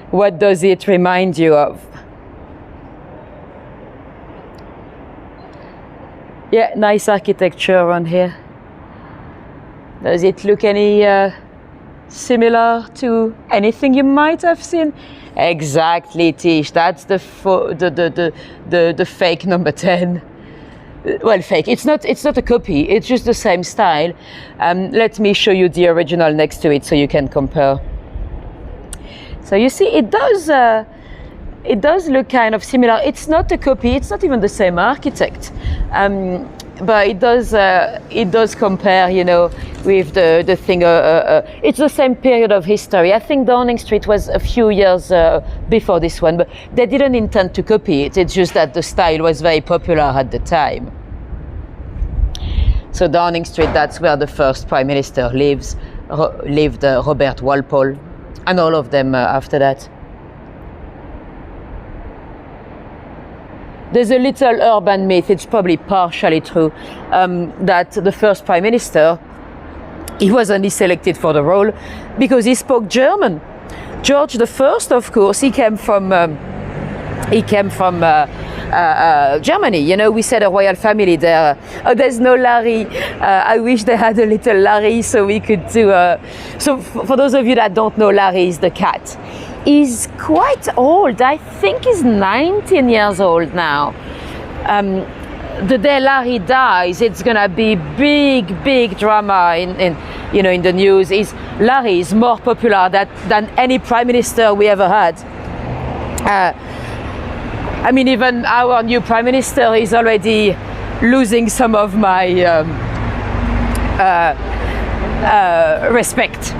what does it remind you of? Yeah, nice architecture around here. Does it look any similar to anything you might have seen? Exactly, Tish. That's the fake number 10. Well, fake. It's not a copy. It's just the same style. Let me show you the original next to it so you can compare. So you see, it it does look kind of similar. It's not a copy. It's not even the same architect, but it does compare, you know, with the thing. It's the same period of history. I think Downing Street was a few years before this one, but they didn't intend to copy it. It's just that the style was very popular at the time. So Downing Street, that's where the first Prime Minister lived, Robert Walpole, and all of them after that. There's a little urban myth, it's probably partially true, that the first Prime Minister, he was only selected for the role because he spoke German. George I, of course, he came from Germany. You know, we said a royal family there. Oh, there's no Larry. I wish they had a little Larry so we could do. So for those of you that don't know, Larry is the cat. He's quite old. I think he's 19 years old now. The day Larry dies, it's gonna be big drama in the news. Larry is more popular than any prime minister we ever had. I mean, even our new prime minister is already losing some of my respect,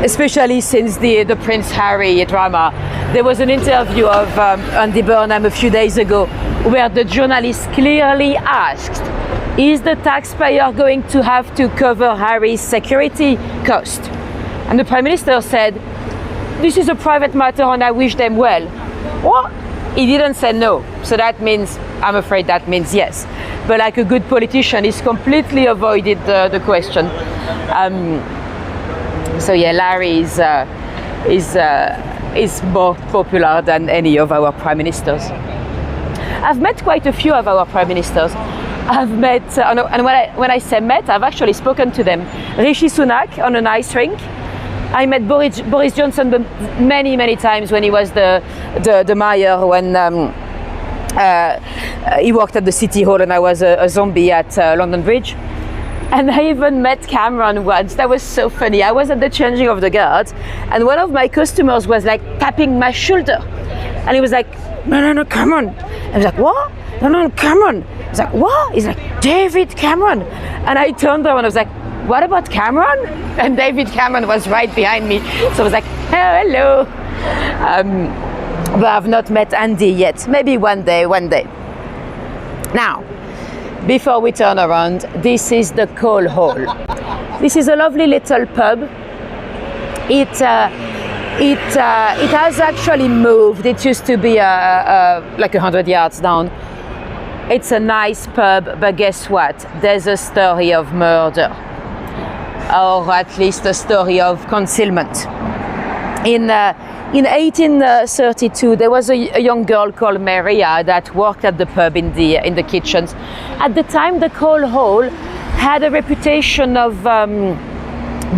especially since the Prince Harry drama. There was an interview of Andy Burnham a few days ago where the journalist clearly asked, is the taxpayer going to have to cover Harry's security cost? And the Prime Minister said, this is a private matter and I wish them well. What? He didn't say no. So that means, I'm afraid that means yes. But like a good politician, he's completely avoided the question. So yeah, Larry is more popular than any of our prime ministers. I've met quite a few of our prime ministers. I've met, and when I say met, I've actually spoken to them. Rishi Sunak on an ice rink. I met Boris Johnson many times when he was the mayor, when he worked at the City Hall and I was a zombie at London Bridge. And I even met Cameron once. That was so funny. I was at the changing of the guards and one of my customers was like tapping my shoulder. And he was like, no, Cameron. I was like, what? No, Cameron. I was like, what? He's like, David Cameron. And I turned around and I was like, what about Cameron? And David Cameron was right behind me. So I was like, hello. But I've not met Andy yet. Maybe one day. Now, before we turn around, this is the Coal Hall. This is a lovely little pub. It has actually moved. It used to be like 100 yards down. It's a nice pub, but guess what? There's a story of murder, or at least a story of concealment. In 1832, there was a young girl called Maria that worked at the pub in the kitchens. At the time, the Coal Hall had a reputation of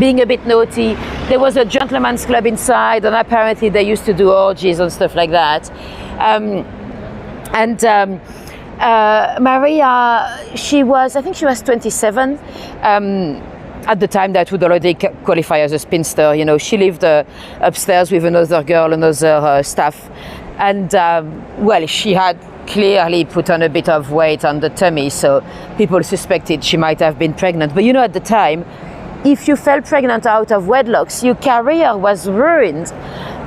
being a bit naughty. There was a gentleman's club inside, and apparently they used to do orgies and stuff like that. Maria, I think she was 27. At the time, that would already qualify as a spinster. You know, she lived upstairs with another girl, another staff, and she had clearly put on a bit of weight on the tummy, so people suspected she might have been pregnant. But you know, at the time, if you fell pregnant out of wedlocks, your career was ruined,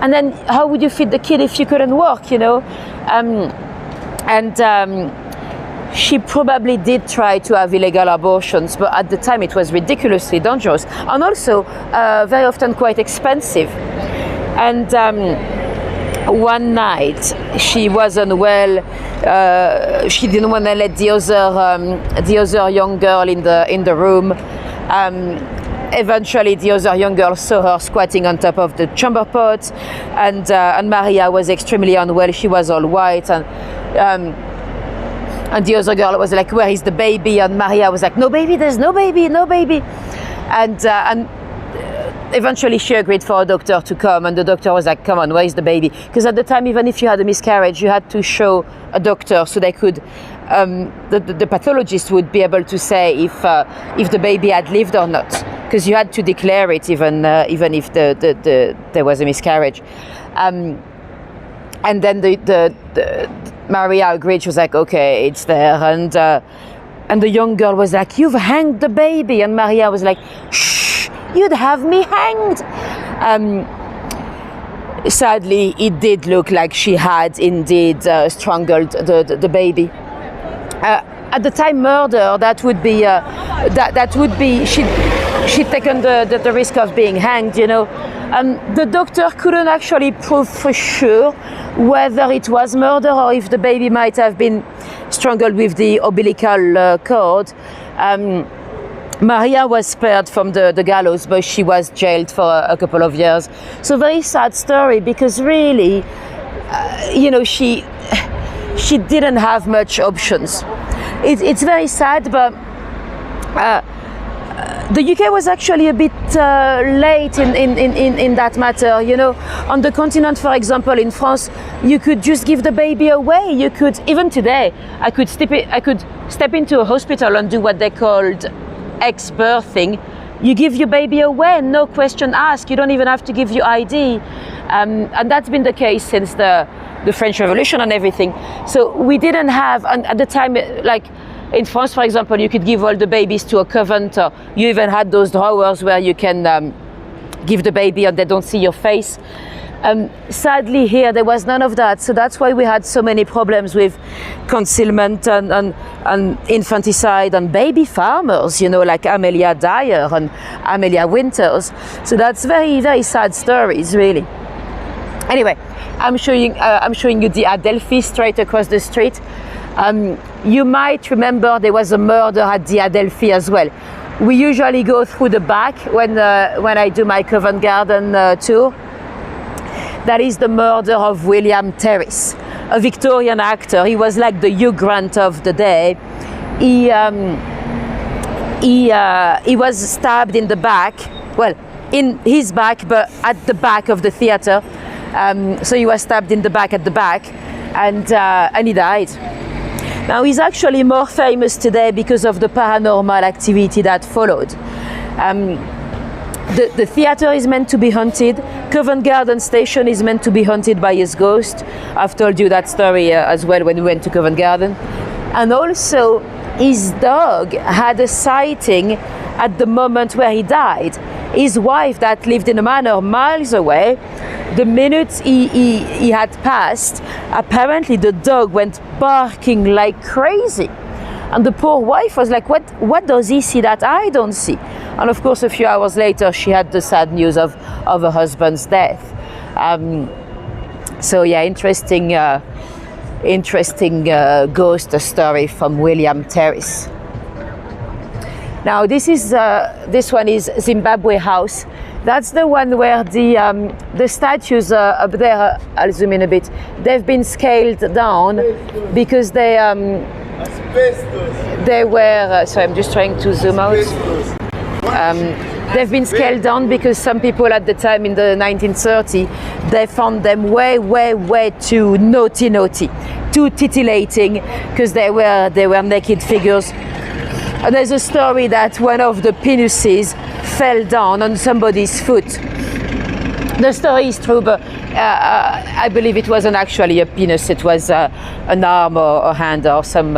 and then how would you feed the kid if you couldn't work? You know, she probably did try to have illegal abortions, but at the time it was ridiculously dangerous and also very often quite expensive. And one night she was unwell. She didn't want to let the other young girl in the room. Eventually, the other young girl saw her squatting on top of the chamber pot, and Maria was extremely unwell. She was all white, and the other girl was like, where is the baby? And Maria was like, no baby, there's no baby. And eventually she agreed for a doctor to come, and the doctor was like, come on, where is the baby? Because at the time, even if you had a miscarriage, you had to show a doctor so they could, the pathologist would be able to say if the baby had lived or not, because you had to declare it even if there was a miscarriage. And then the Maria agreed. She was like, okay, it's there. And the young girl was like, you've hanged the baby. And Maria was like, shh, you'd have me hanged. Sadly, it did look like she had indeed strangled the baby. At the time murder, that would be she'd taken the risk of being hanged, you know. The doctor couldn't actually prove for sure whether it was murder or if the baby might have been strangled with the umbilical cord. Maria was spared from the gallows, but she was jailed for a couple of years. So very sad story, because really, you know, she didn't have much options. It's very sad, but the UK was actually a bit late in that matter. You know, on the continent, for example, in France, you could just give the baby away. You could, even today, I could step into a hospital and do what they called ex-birthing. You give your baby away, no question asked. You don't even have to give your ID, and that's been the case since the French Revolution and everything. So we didn't have, and at the time, like in France, for example, you could give all the babies to a convent, or you even had those drawers where you can give the baby and they don't see your face. Sadly, here there was none of that, so that's why we had so many problems with concealment and infanticide and baby farmers, you know, like Amelia Dyer and Amelia Winters. So that's very, very sad stories, really. Anyway, I'm showing you the Adelphi straight across the street. You might remember there was a murder at the Adelphi as well. We usually go through the back when I do my Covent Garden tour. That is the murder of William Terrace, a Victorian actor. He was like the Hugh Grant of the day. He was stabbed in the back, well, in his back, but at the back of the theater. So he was stabbed in the back at the back, and he died. Now he's actually more famous today because of the paranormal activity that followed. The theater is meant to be haunted. Covent Garden station is meant to be haunted by his ghost. I've told you that story as well when we went to Covent Garden. And also his dog had a sighting at the moment where he died. His wife that lived in a manor miles away, the minute he had passed, apparently the dog went barking like crazy. And the poor wife was like, what does he see that I don't see? And of course, a few hours later, she had the sad news of her husband's death. So yeah, interesting ghost story from William Terrace. Now this one is Zimbabwe House. That's the one where the statues up there, I'll zoom in a bit, they've been scaled down because they were, sorry, I'm just trying to zoom out. They've been scaled down because some people at the time in the 1930s, they found them way too naughty, too titillating, because they were naked figures. And there's a story that one of the penises fell down on somebody's foot. The story is true, but I believe it wasn't actually a penis. It was an arm or a hand or some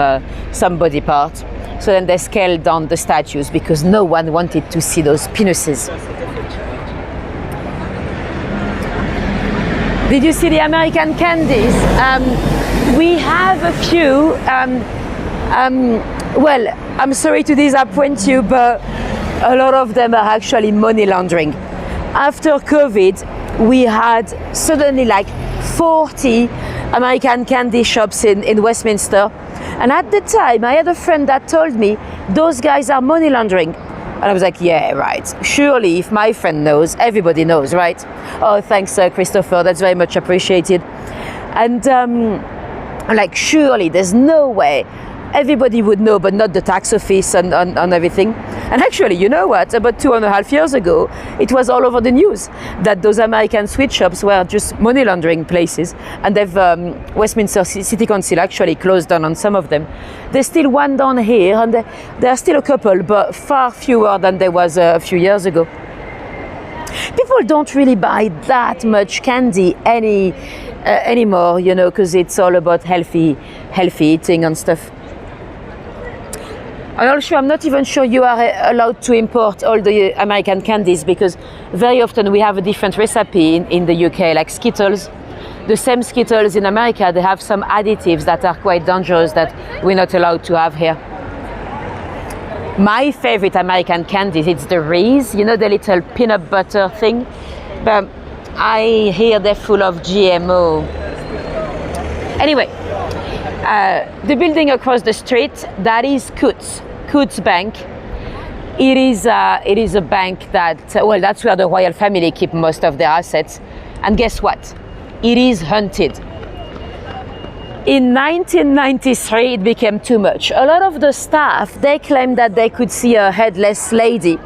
body part. So then they scaled down the statues because no one wanted to see those penises. Did you see the American candies? We have a few. Well, I'm sorry to disappoint you, but a lot of them are actually money laundering. After COVID, we had suddenly like 40 American candy shops in Westminster. And at the time, I had a friend that told me, those guys are money laundering. And I was like, yeah, right. Surely if my friend knows, everybody knows, right? Oh, thanks, Christopher. That's very much appreciated. And I'm like, surely there's no way everybody would know, but not the tax office and everything. And actually, you know what? About 2.5 years ago, it was all over the news that those American sweet shops were just money laundering places. And they've Westminster City Council actually closed down on some of them. There's still one down here, and there are still a couple, but far fewer than there was a few years ago. People don't really buy that much candy anymore, you know, because it's all about healthy eating and stuff. And also, I'm not even sure you are allowed to import all the American candies, because very often we have a different recipe in the UK, like Skittles. The same Skittles in America, they have some additives that are quite dangerous that we're not allowed to have here. My favorite American candies, it's the Reese, you know, the little peanut butter thing. But I hear they're full of GMO. Anyway, the building across the street, that is Coutts Bank. It is a bank that, well, that's where the royal family keep most of their assets. And guess what? It is haunted. In 1993, it became too much. A lot of the staff, they claimed that they could see a headless lady.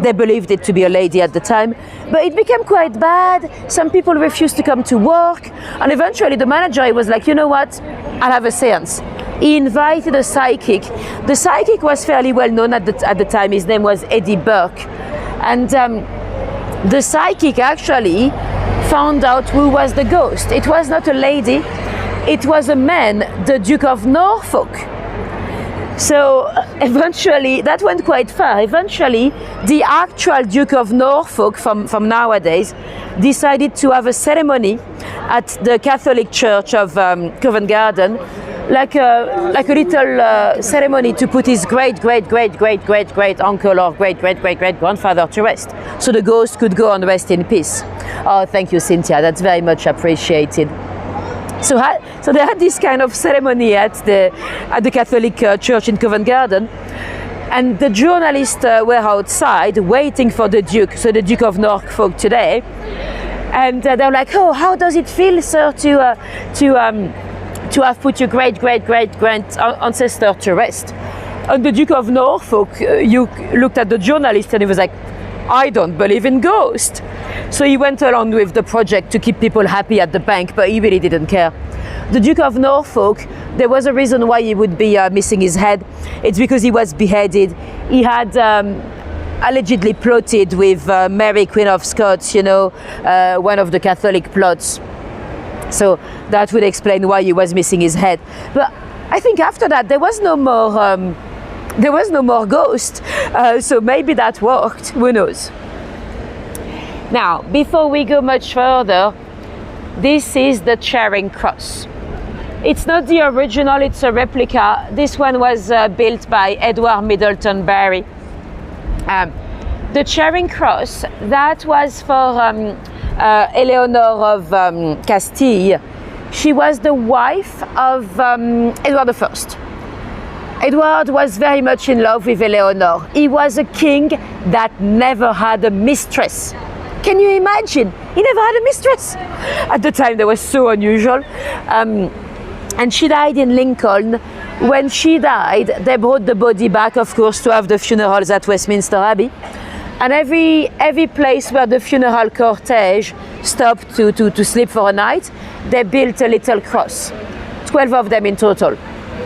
They believed it to be a lady at the time, but it became quite bad. Some people refused to come to work, and eventually the manager was like, you know what, I'll have a seance. He invited a psychic. The psychic was fairly well known at the time. His name was Eddie Burke. And the psychic actually found out who was the ghost. It was not a lady, it was a man, the Duke of Norfolk. So eventually, that went quite far. Eventually, the actual Duke of Norfolk from nowadays decided to have a ceremony at the Catholic Church of Covent Garden, like a little ceremony to put his great uncle or great grandfather to rest, so the ghost could go and rest in peace. Oh, thank you, Cynthia. That's very much appreciated. So they had this kind of ceremony at the Catholic Church in Covent Garden, and the journalists were outside waiting for the Duke, so the Duke of Norfolk today, and they were like, "Oh, how does it feel, sir, to have put your great ancestor to rest?" And the Duke of Norfolk you looked at the journalist and he was like, "I don't believe in ghosts." So he went along with the project to keep people happy at the bank, but he really didn't care. The Duke of Norfolk, there was a reason why he would be missing his head. It's because he was beheaded. He had allegedly plotted with Mary, Queen of Scots, you know, one of the Catholic plots. So that would explain why he was missing his head. But I think after that, there was no more ghost. So maybe that worked, who knows. Now, before we go much further, this is the Charing Cross. It's not the original, it's a replica. This one was built by Edward Middleton Barry. The Charing Cross, that was for Eleanor of Castile. She was the wife of Edward I. Edward was very much in love with Eleanor. He was a king that never had a mistress. Can you imagine? He never had a mistress. At the time, that was so unusual. And she died in Lincoln. When she died, they brought the body back, of course, to have the funerals at Westminster Abbey. And every place where the funeral cortege stopped to sleep for a night, they built a little cross. 12 of them in total.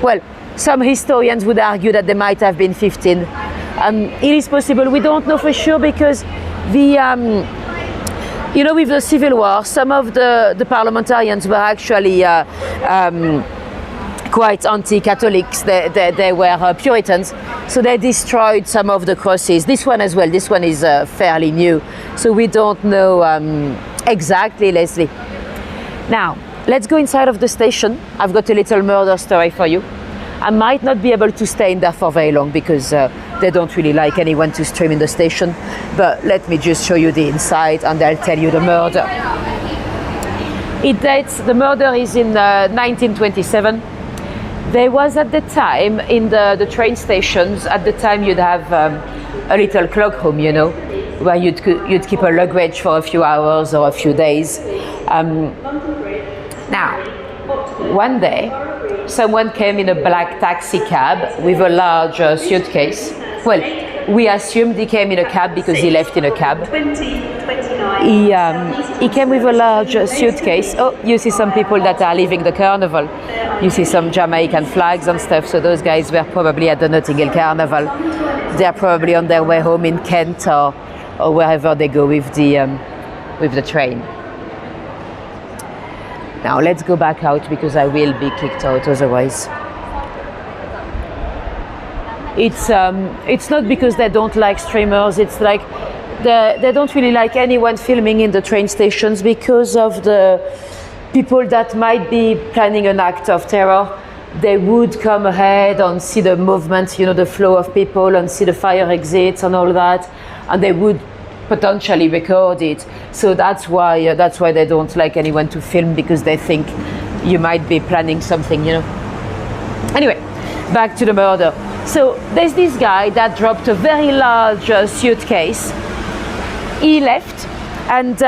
Well, some historians would argue that there might have been 15. It is possible, we don't know for sure, because you know, with the Civil War, some of the parliamentarians were actually quite anti-Catholics. They were Puritans, so they destroyed some of the crosses. This one as well. This one is fairly new, so we don't know exactly, Leslie. Now, let's go inside of the station. I've got a little murder story for you. I might not be able to stay in there for very long because they don't really like anyone to stream in the station. But let me just show you the inside and I'll tell you the murder. It dates, the murder is in 1927. There was at the time in the train stations, at the time you'd have a little cloak room, you know, where you'd keep a luggage for a few hours or a few days. Now, one day, someone came in a black taxi cab with a large suitcase. Well, we assumed he came in a cab because he left in a cab. He came with a large suitcase. Oh, you see some people that are leaving the carnival. You see some Jamaican flags and stuff. So those guys were probably at the Notting Hill Carnival. They're probably on their way home in Kent or wherever they go with the train. Now let's go back out because I will be kicked out otherwise. It's not because they don't like streamers. It's like they don't really like anyone filming in the train stations because of the people that might be planning an act of terror. They would come ahead and see the movement, the flow of people, and see the fire exits and all that, and they would potentially record it. So that's why they don't like anyone to film, because they think you might be planning something, Anyway, back to the murder. So there's this guy that dropped a very large suitcase. He left, and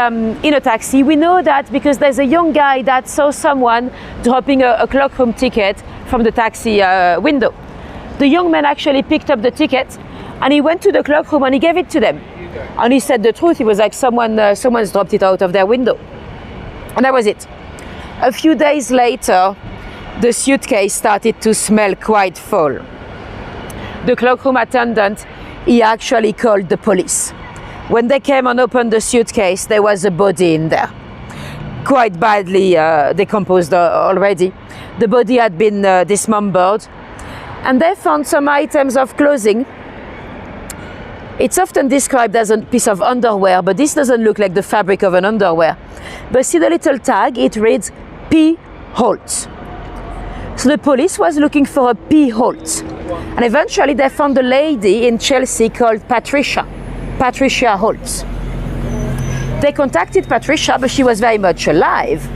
in a taxi. We know that because there's a young guy that saw someone dropping a cloakroom ticket from the taxi window. The young man actually picked up the ticket, and he went to the cloakroom and he gave it to them. And he said the truth. He was like, someone's dropped it out of their window. And that was it. A few days later, the suitcase started to smell quite full. The cloakroom attendant, he actually called the police. When they came and opened the suitcase, there was a body in there, quite badly decomposed already. The body had been dismembered, and they found some items of clothing. It's often described as a piece of underwear, but this doesn't look like the fabric of an underwear. But see the little tag, it reads P. Holt. So the police was looking for a P. Holt. And eventually they found a lady in Chelsea called Patricia Holt. They contacted Patricia, but she was very much alive.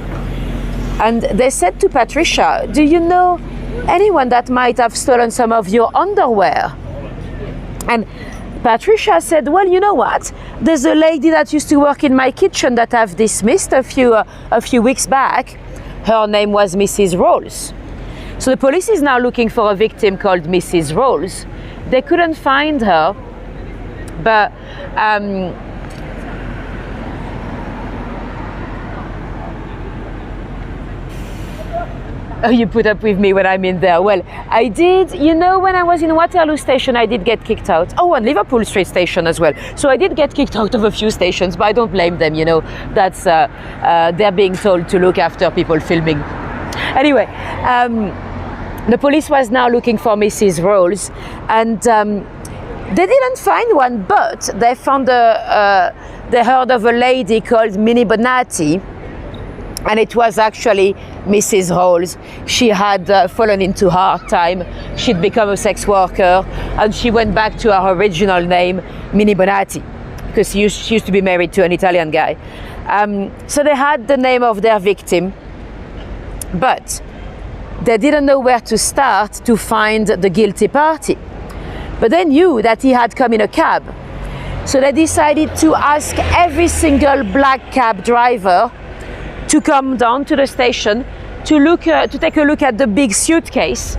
And they said to Patricia, do you know anyone that might have stolen some of your underwear? And Patricia said, well, you know what? There's a lady that used to work in my kitchen that I've dismissed a few weeks back. Her name was Mrs. Rolls. So the police is now looking for a victim called Mrs. Rolls. They couldn't find her, but oh, you put up with me when I'm in there. Well, I did, when I was in Waterloo Station, I did get kicked out. Oh, and Liverpool Street Station as well. So I did get kicked out of a few stations, but I don't blame them, That's, they're being told to look after people filming. Anyway, the police was now looking for Mrs. Rolls, and they didn't find one, but they found they heard of a lady called Minnie Bonatti, and it was actually Mrs. Rolls. She had fallen into hard time. She'd become a sex worker, and she went back to her original name, Minnie Bonatti, because she used to be married to an Italian guy. So they had the name of their victim, but they didn't know where to start to find the guilty party. But they knew that he had come in a cab. So they decided to ask every single black cab driver to come down to the station to take a look at the big suitcase.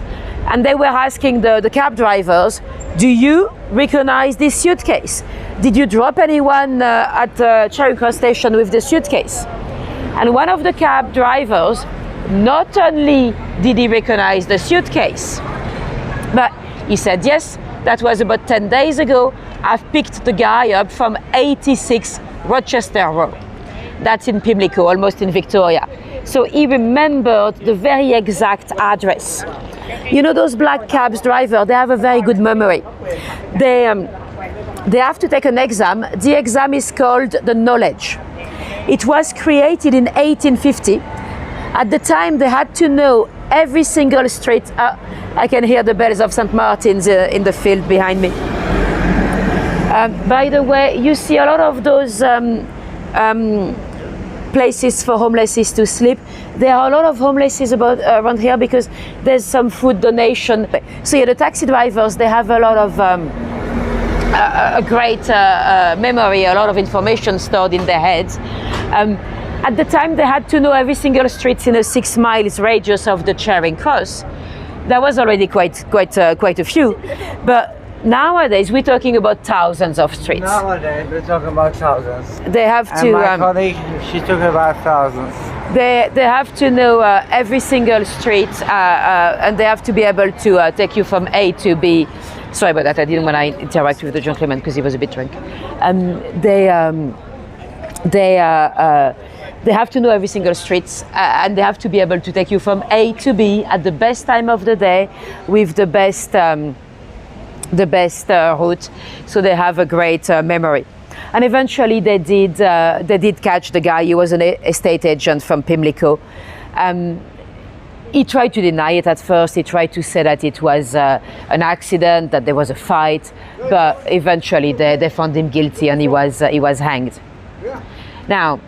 And they were asking the cab drivers, do you recognize this suitcase? Did you drop anyone at Charing Cross station with the suitcase? And one of the cab drivers, not only did he recognize the suitcase, but he said, yes, that was about 10 days ago. I've picked the guy up from 86 Rochester Row. That's in Pimlico, almost in Victoria. So he remembered the very exact address. Those black cabs drivers, they have a very good memory. They have to take an exam. The exam is called the knowledge. It was created in 1850. At the time, they had to know every single street. I can hear the bells of St. Martin's in the field behind me. By the way, you see a lot of those places for homeless to sleep. There are a lot of homeless around here because there's some food donation. So yeah, the taxi drivers, they have a lot of a great memory, a lot of information stored in their heads. At the time, they had to know every single street in a 6 miles radius of the Charing Cross. That was already quite a few, but nowadays we're talking about thousands of streets. Nowadays we're talking about thousands. They have to. And my colleague, she's talking about thousands. They have to know every single street, and they have to be able to take you from A to B. Sorry about that. I didn't want to interact with the gentleman because he was a bit drunk. They have to know every single street, and they have to be able to take you from A to B at the best time of the day with the best route, so they have a great memory. And eventually they did catch the guy. He was an estate agent from Pimlico. He tried to deny it at first. He tried to say that it was an accident, that there was a fight, but eventually they found him guilty and he was hanged. Now,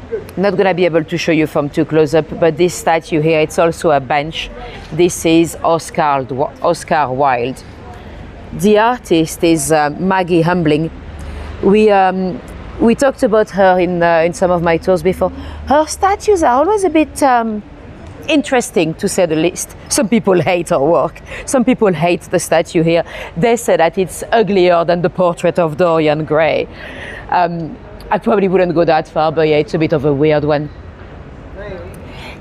I'm not going to be able to show you from too close up, but this statue here, it's also a bench. This is Oscar Wilde. The artist is Maggie Humbling. We talked about her in some of my tours before. Her statues are always a bit interesting, to say the least. Some people hate her work. Some people hate the statue here. They say that it's uglier than the portrait of Dorian Gray. I probably wouldn't go that far, but yeah, it's a bit of a weird one.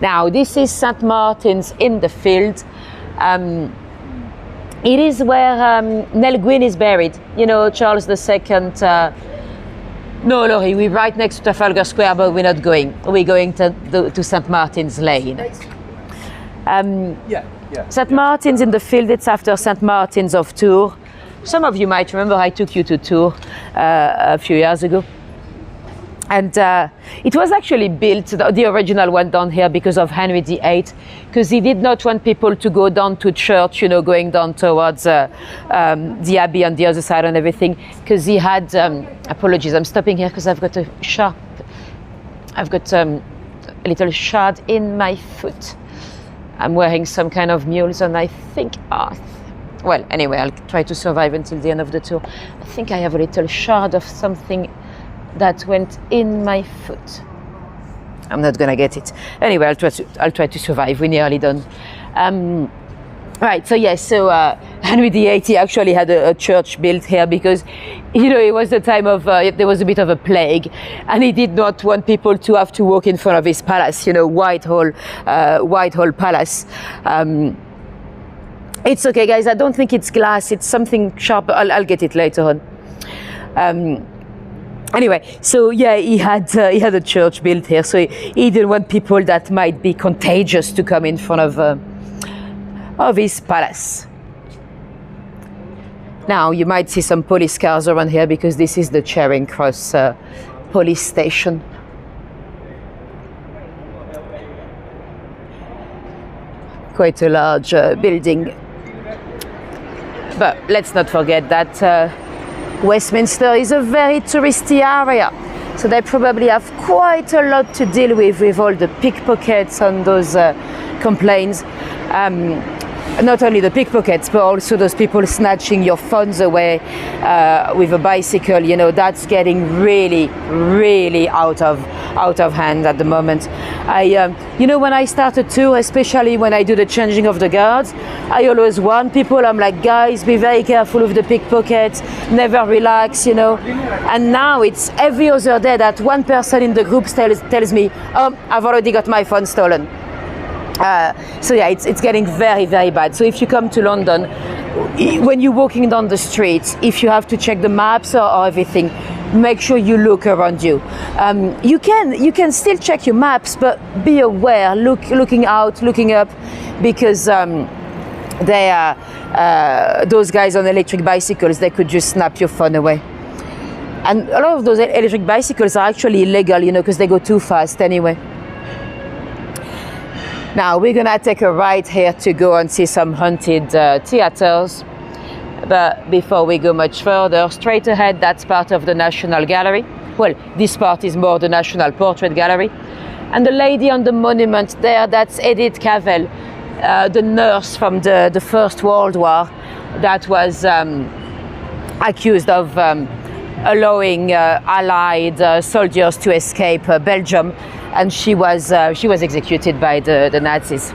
Now, this is St. Martin's in the Field. It is where Nell Gwyn is buried. You know, Charles II. No, Laurie, we're right next to Trafalgar Square, but we're not going. We're going to St. Martin's Lane. St. Martin's in the Field, it's after St. Martin's of Tours. Some of you might remember I took you to Tours a few years ago. And it was actually built, the original one down here, because of Henry VIII, because he did not want people to go down to church, you know, going down towards the Abbey on the other side and everything, because he had, apologies, I'm stopping here because I've got a little shard in my foot. I'm wearing some kind of mules and I think, well, anyway, I'll try to survive until the end of the tour. I think I have a little shard of something that went in my foot. I'm not gonna get it. Anyway, I'll try to survive. We're nearly done. Right, so yes, Henry VIII, he actually had a church built here because, you know, it was the time of, there was a bit of a plague, and he did not want people to have to walk in front of his palace, you know, Whitehall Palace. It's okay, guys, I don't think it's glass, it's something sharp. I'll get it later on. Anyway, so yeah, he had a church built here, so he didn't want people that might be contagious to come in front of his palace. Now, you might see some police cars around here because this is the Charing Cross police station. Quite a large building. But let's not forget that Westminster is a very touristy area, so they probably have quite a lot to deal with all the pickpockets and those complaints. Not only the pickpockets, but also those people snatching your phones away with a bicycle. You know, that's getting really, really out of hand at the moment. You know, when I start a tour, especially when I do the changing of the guards, I always warn people. I'm like, guys, be very careful with the pickpockets. Never relax, you know. And now it's every other day that one person in the group tells me, "Oh, I've already got my phone stolen." So yeah, it's getting very, very bad. So if you come to London, when you're walking down the streets, if you have to check the maps or everything, make sure you look around you. You can still check your maps, but be aware, looking out, looking up, because they are those guys on electric bicycles. They could just snap your phone away. And a lot of those electric bicycles are actually illegal, you know, because they go too fast anyway. Now we're gonna take a right here to go and see some haunted theaters. But before we go much further, straight ahead, that's part of the National Gallery. Well, this part is more the National Portrait Gallery. And the lady on the monument there, that's Edith Cavell, the nurse from the First World War that was accused of allowing Allied soldiers to escape Belgium. And she was executed by the Nazis.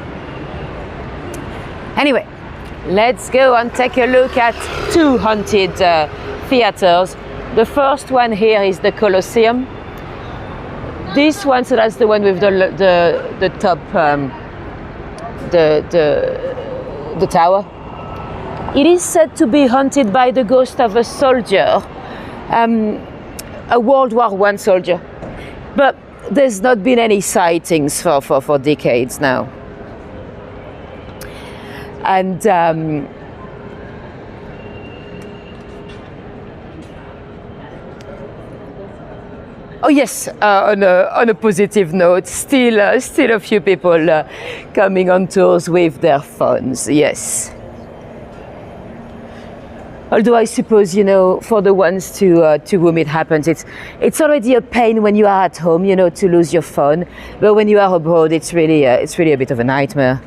Anyway, let's go and take a look at two haunted theaters. The first one here is the Colosseum. This one, so that's the one with the top, the tower. It is said to be haunted by the ghost of a soldier, a World War I soldier. But there's not been any sightings for decades now. And oh yes, on a positive note, still a few people coming on tours with their phones. Yes. Although I suppose, you know, for the ones to whom it happens, it's already a pain when you are at home, you know, to lose your phone. But when you are abroad, it's really a bit of a nightmare.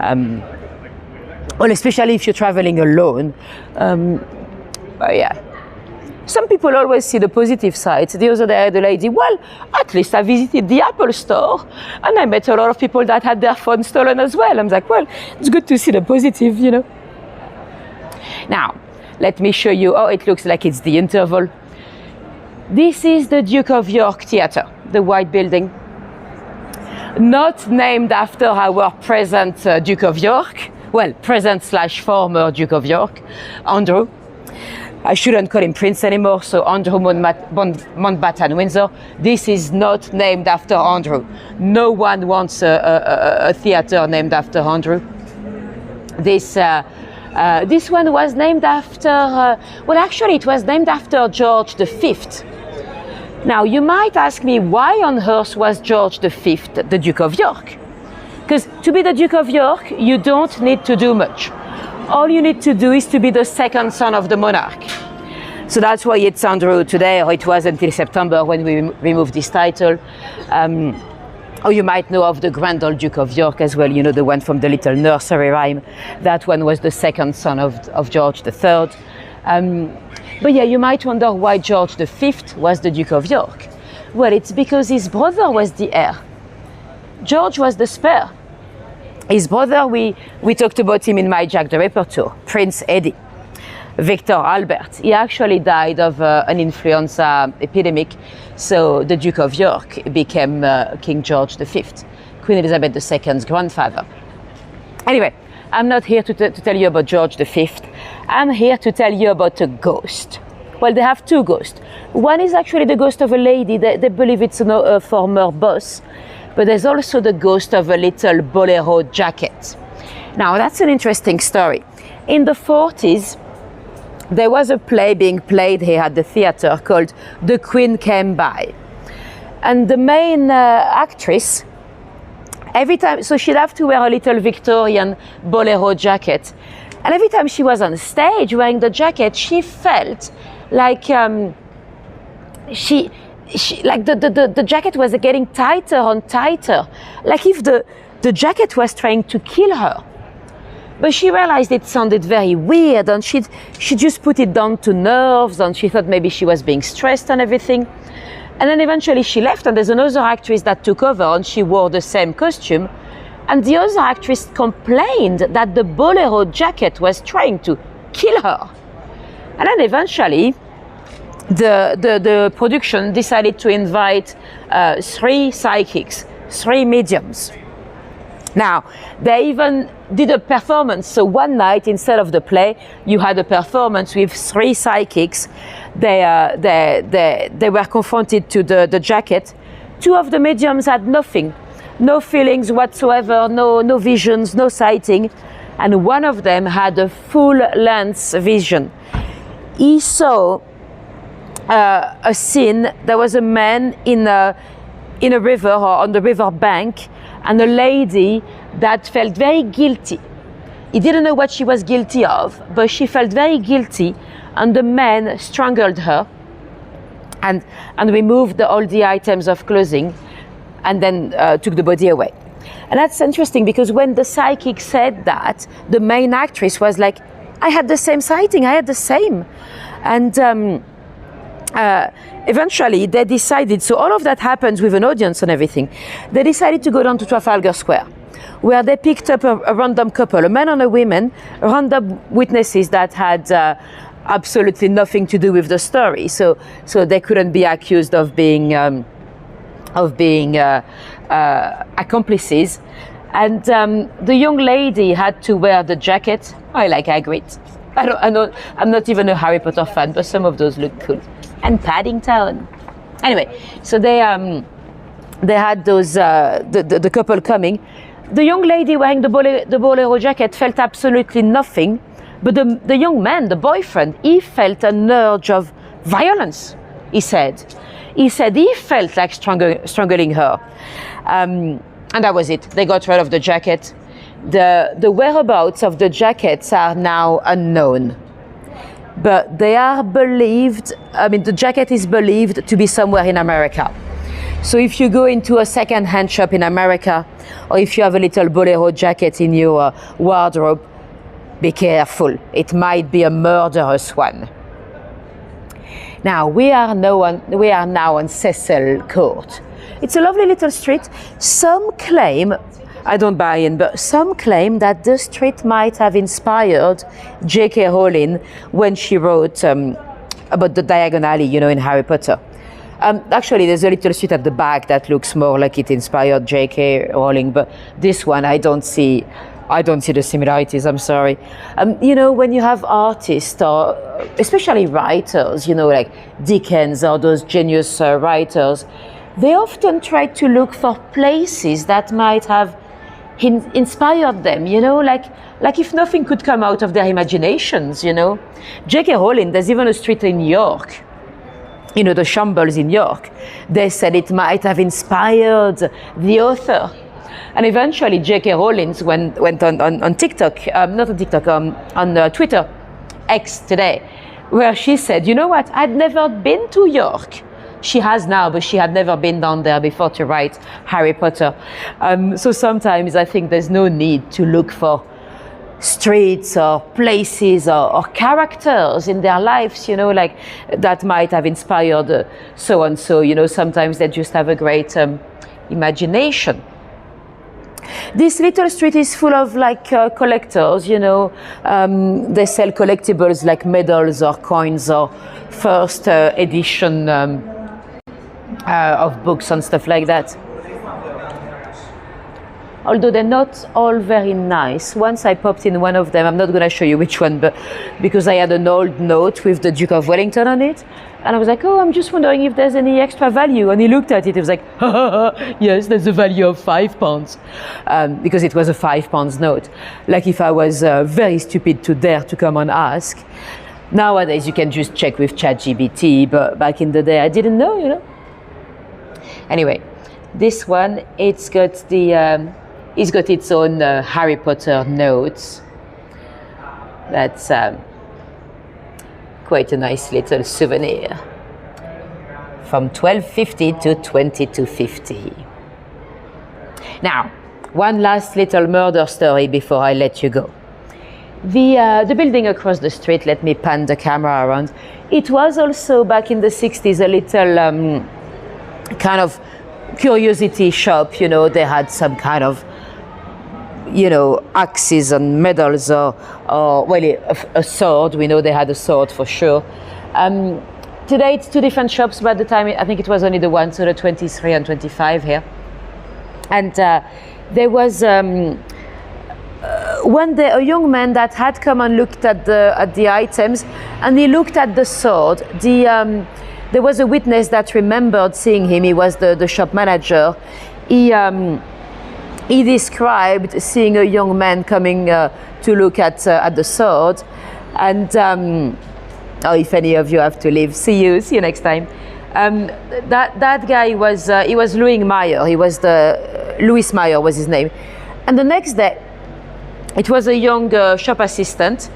Well, especially if you're traveling alone. But yeah. Some people always see the positive side. The other day I had a lady, well, at least I visited the Apple store and I met a lot of people that had their phone stolen as well. I'm like, well, it's good to see the positive, you know. Now, let me show you. Oh, it looks like it's the interval. This is the Duke of York Theatre, the white building. Not named after our present Duke of York. Well, present / former Duke of York, Andrew. I shouldn't call him Prince anymore, so Andrew Mountbatten Windsor. This is not named after Andrew. No one wants a theatre named after Andrew. This one was named after, well, actually it was named after George V. Now, you might ask me, why on earth was George V the Duke of York? Because to be the Duke of York, you don't need to do much. All you need to do is to be the second son of the monarch. So that's why it's Andrew today, or it was until September when we removed this title. Or you might know of the Grand Old Duke of York as well, you know, the one from the little nursery rhyme. That one was the second son of George III. But yeah, you might wonder why George V was the Duke of York. Well, it's because his brother was the heir. George was the spare. His brother, we talked about him in my Jack the Ripper tour, Prince Eddie. Victor Albert. He actually died of an influenza epidemic, so the Duke of York became King George V, Queen Elizabeth II's grandfather. Anyway, I'm not here to tell you about George V. I'm here to tell you about a ghost. Well, they have two ghosts. One is actually the ghost of a lady. They believe it's a former boss, but there's also the ghost of a little bolero jacket. Now, that's an interesting story. In the 40s, there was a play being played here at the theatre called The Queen Came By. And the main actress, every time, so she'd have to wear a little Victorian bolero jacket. And every time she was on stage wearing the jacket, she felt like like the jacket was getting tighter and tighter, like if the jacket was trying to kill her. But she realized it sounded very weird, and she just put it down to nerves, and she thought maybe she was being stressed and everything. And then eventually she left, and there's another actress that took over, and she wore the same costume. And the other actress complained that the bolero jacket was trying to kill her. And then eventually, the production decided to invite 3 psychics, 3 mediums. Now, they even did a performance. So one night, instead of the play, you had a performance with 3 psychics. They were confronted to the jacket. 2 of the mediums had nothing, no feelings whatsoever, no visions, no sighting. And one of them had a full-length vision. He saw a scene. There was a man in a river, or on the river bank, and a lady that felt very guilty. He didn't know what she was guilty of, but she felt very guilty, and the man strangled her and removed all the items of clothing, and then took the body away. And that's interesting, because when the psychic said that, the main actress was like, I had the same sighting, I had the same. And eventually they decided, so all of that happens with an audience and everything, they decided to go down to Trafalgar Square, where they picked up a random couple, a man and a woman, random witnesses that had absolutely nothing to do with the story, so they couldn't be accused of being accomplices. And the young lady had to wear the jacket. I like Hagrid. I'm not even a Harry Potter fan, but some of those look cool. And Paddington. Anyway, so they they had those the couple coming. The young lady wearing the bolero jacket felt absolutely nothing, but the young man, the boyfriend, he felt an urge of violence. He said he felt like strangling her, and that was it. They got rid of the jacket. The whereabouts of the jackets are now unknown, but they are believed. I mean, the jacket is believed to be somewhere in America. So if you go into a second-hand shop in America, or if you have a little bolero jacket in your wardrobe, be careful. It might be a murderous one. Now we are now on Cecil Court. It's a lovely little street. Some claim, I don't buy in, but some claim that the street might have inspired J.K. Rowling when she wrote about the Diagon Alley, you know, in Harry Potter. Actually, there's a little street at the back that looks more like it inspired J.K. Rowling, but this one I don't see the similarities. I'm sorry. You know, when you have artists or especially writers, you know, like Dickens or those genius writers, they often try to look for places that might have inspired them. You know, like if nothing could come out of their imaginations. You know, J.K. Rowling. There's even a street in York. You know, the Shambles in York. They said it might have inspired the author. And eventually J.K. Rowling went on TikTok, not on TikTok, on Twitter, X today, where she said, you know what, I'd never been to York. She has now, but she had never been down there before to write Harry Potter. So sometimes I think there's no need to look for streets or places or characters in their lives, you know, like that might have inspired so and so. You know, sometimes they just have a great imagination. This little street is full of like collectors, you know. They sell collectibles like medals or coins or first edition of books and stuff like that. Although they're not all very nice. Once I popped in one of them, I'm not going to show you which one, but because I had an old note with the Duke of Wellington on it, and I was like, oh, I'm just wondering if there's any extra value. And he looked at it, he was like, ha, ha, ha, yes, there's a value of £5, because it was a £5 note. Like if I was very stupid to dare to come and ask. Nowadays you can just check with ChatGPT, but back in the day I didn't know, you know. Anyway, this one, it's got its own Harry Potter notes. That's quite a nice little souvenir. From 1250 to 2250. Now, one last little murder story before I let you go. The building across the street, let me pan the camera around. It was also back in the 60s a little kind of curiosity shop, you know. They had some kind of, you know, axes and medals or well, a sword. We know they had a sword for sure. Today it's two different shops, but at the time I think it was only the one, so the 23 and 25 here. And there was one day a young man that had come and looked at the items, and he looked at the sword. There was a witness that remembered seeing him. He was the shop manager. He described seeing a young man coming to look at the sword. And oh, if any of you have to leave, see you next time. That guy was Louis Meyer. He was Louis Meyer was his name. And the next day, it was a young shop assistant.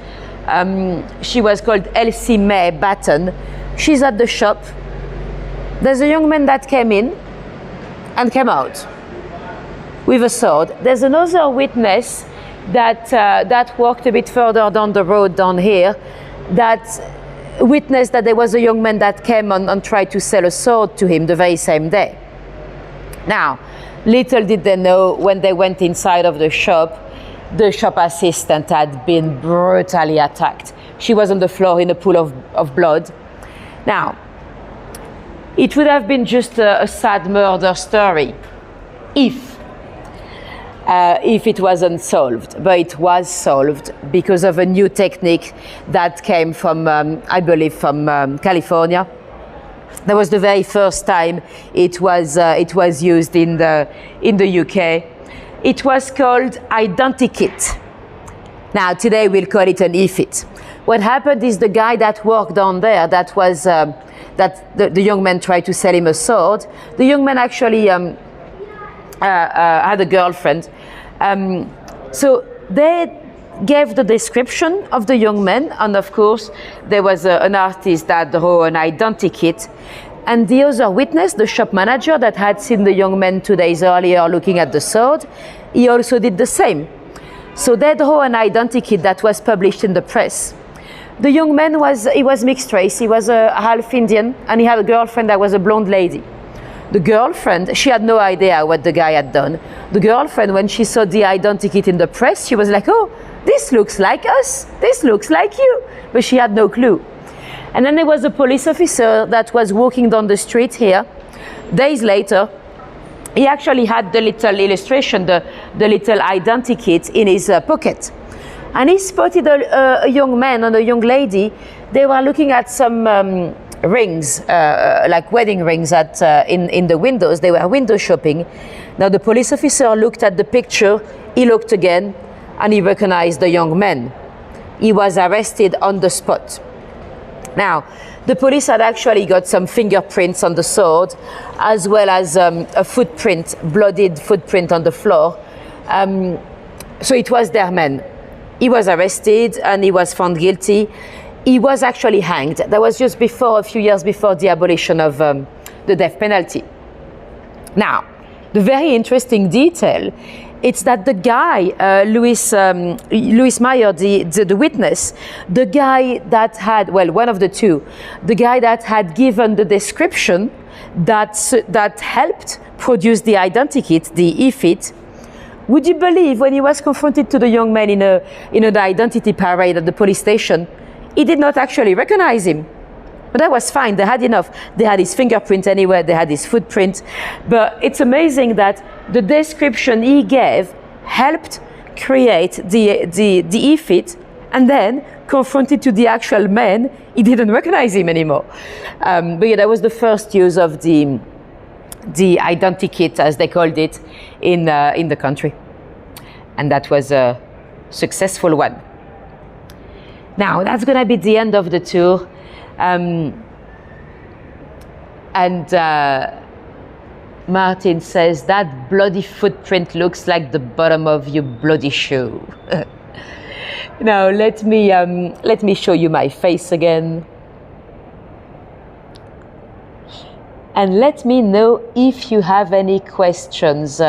She was called Elsie Mae Batten. She's at the shop. There's a young man that came in and came out with a sword. There's another witness that walked a bit further down the road down here that witnessed that there was a young man that came and tried to sell a sword to him the very same day. Now, little did they know, when they went inside of the shop assistant had been brutally attacked. She was on the floor in a pool of blood. Now, it would have been just a sad murder story if it wasn't solved, but it was solved because of a new technique that came from, I believe, from California. That was the very first time it was used in the UK. It was called identikit. Now today we'll call it an EFIT. What happened is the guy that worked on there, that was that the young man tried to sell him a sword. The young man actually had a girlfriend. So they gave the description of the young man, and of course there was an artist that drew an identikit. And the other witness, the shop manager that had seen the young man 2 days earlier looking at the sword, he also did the same. So they drew an identikit that was published in the press. The young man was mixed race. He was a half Indian, and he had a girlfriend that was a blonde lady. The girlfriend, she had no idea what the guy had done. The girlfriend, when she saw the identikit in the press, she was like, oh, this looks like us, this looks like you. But she had no clue. And then there was a police officer that was walking down the street here. Days later, he actually had the little illustration, the little identikit in his pocket. And he spotted a young man and a young lady. They were looking at some rings, like wedding rings in the windows. They were window shopping. Now the police officer looked at the picture, he looked again, and he recognized the young man. He was arrested on the spot. Now, the police had actually got some fingerprints on the sword, as well as a footprint, bloodied footprint on the floor. So it was their man. He was arrested and he was found guilty. He was actually hanged. That was just a few years before the abolition of the death penalty. Now, the very interesting detail, it's that the guy, Louis Meyer, the witness, the guy that had, well, one of the two, the guy that had given the description that helped produce the identikit, the EFIT, would you believe when he was confronted to the young man in an identity parade at the police station, he did not actually recognize him. But that was fine, they had enough. They had his fingerprint anywhere, they had his footprint. But it's amazing that the description he gave helped create the EFIT, and then confronted to the actual man, he didn't recognize him anymore. But yeah, that was the first use of the identikit, as they called it, in the country. And that was a successful one. Now, that's gonna be the end of the tour. Martin says that bloody footprint looks like the bottom of your bloody shoe. Now let me show you my face again, and let me know if you have any questions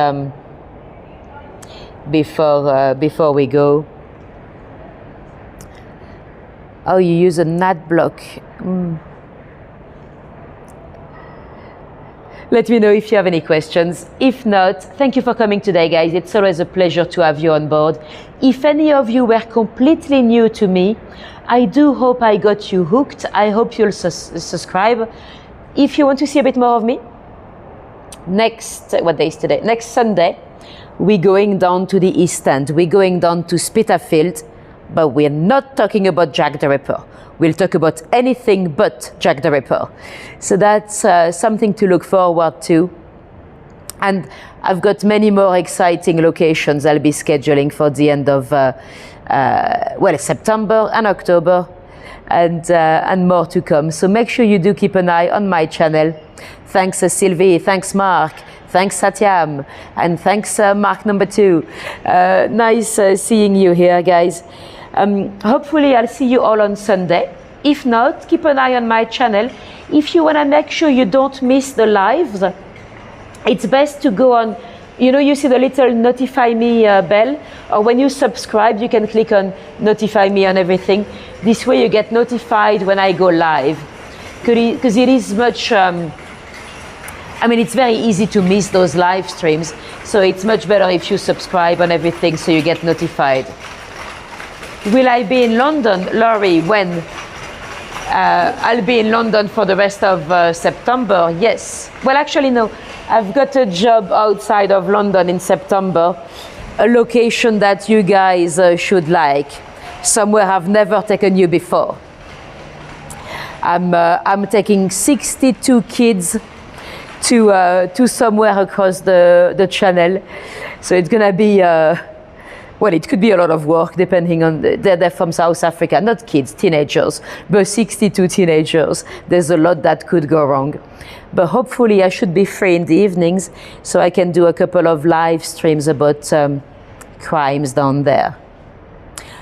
before we go. Oh, you use a NAT block. Let me know if you have any questions. If not, thank you for coming today, guys. It's always a pleasure to have you on board. If any of you were completely new to me, I do hope I got you hooked. I hope you'll subscribe. If you want to see a bit more of me, what day is today? Next Sunday, we're going down to the East End. We're going down to Spitalfield. But we're not talking about Jack the Ripper. We'll talk about anything but Jack the Ripper. So that's something to look forward to. And I've got many more exciting locations I'll be scheduling for the end of September and October, and more to come. So make sure you do keep an eye on my channel. Thanks Sylvie, thanks Mark, thanks Satyam, and thanks Mark number 2. Nice seeing you here, guys. Hopefully I'll see you all on Sunday. If not, keep an eye on my channel. If you want to make sure you don't miss the lives, it's best to go on, you see the little notify me bell, or when you subscribe, you can click on notify me on everything. This way you get notified when I go live. Because it is much, it's very easy to miss those live streams. So it's much better if you subscribe on everything so you get notified. Will I be in London, Laurie? When? I'll be in London for the rest of September, yes. Well, actually, no. I've got a job outside of London in September, a location that you guys should like, somewhere I've never taken you before. I'm taking 62 kids to somewhere across the channel. So it's gonna be, well, it could be a lot of work depending on, they're from South Africa, not kids, teenagers, but 62 teenagers. There's a lot that could go wrong. But hopefully I should be free in the evenings so I can do a couple of live streams about crimes down there.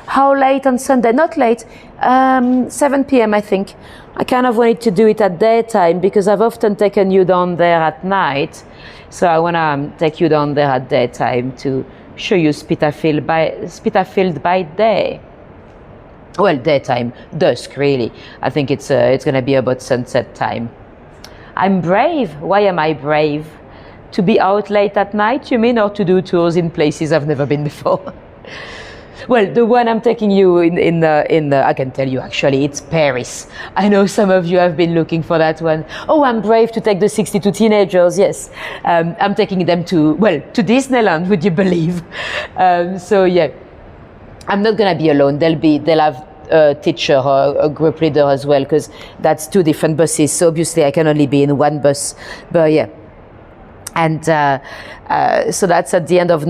How late on Sunday? Not late, 7 p.m. I think. I kind of wanted to do it at daytime because I've often taken you down there at night. So I want to take you down there at daytime to show you Spitalfield by day. Well, daytime, dusk really. I think it's going to be about sunset time. I'm brave. Why am I brave? To be out late at night, you mean, or to do tours in places I've never been before? Well, the one I'm taking you in I can tell you actually, it's Paris. I know some of you have been looking for that one. Oh, I'm brave to take the 62 teenagers, yes. I'm taking them to Disneyland, would you believe? So yeah, I'm not gonna be alone. They'll have a teacher or a group leader as well, because that's 2 different buses. So obviously I can only be in one bus, but yeah. And so that's at the end of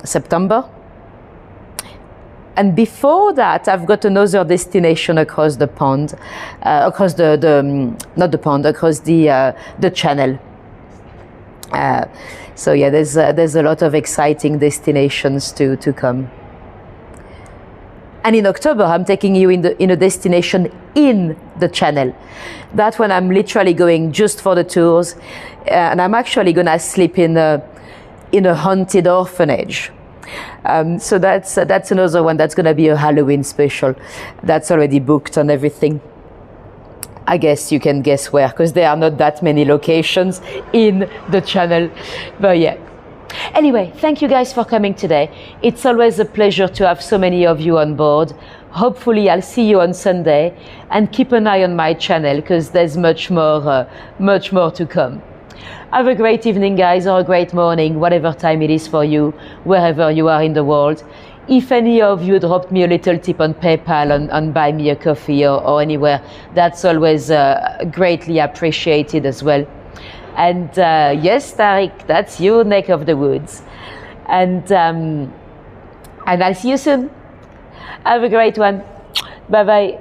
September. And before that, I've got another destination across the pond, across not the pond, across the channel. So yeah, there's a lot of exciting destinations to come. And in October, I'm taking you in a destination in the channel. That one I'm literally going just for the tours, and I'm actually gonna sleep in a haunted orphanage. So that's another one that's gonna be a Halloween special. That's already booked and everything. I guess you can guess where, because there are not that many locations in the channel. But yeah. Anyway, thank you guys for coming today. It's always a pleasure to have so many of you on board. Hopefully I'll see you on Sunday, and keep an eye on my channel because there's much more to come. Have a great evening, guys, or a great morning, whatever time it is for you, wherever you are in the world. If any of you dropped me a little tip on PayPal and buy me a coffee or anywhere, that's always greatly appreciated as well. And yes, Tariq, that's your neck of the woods. And I'll see you soon. Have a great one. Bye-bye.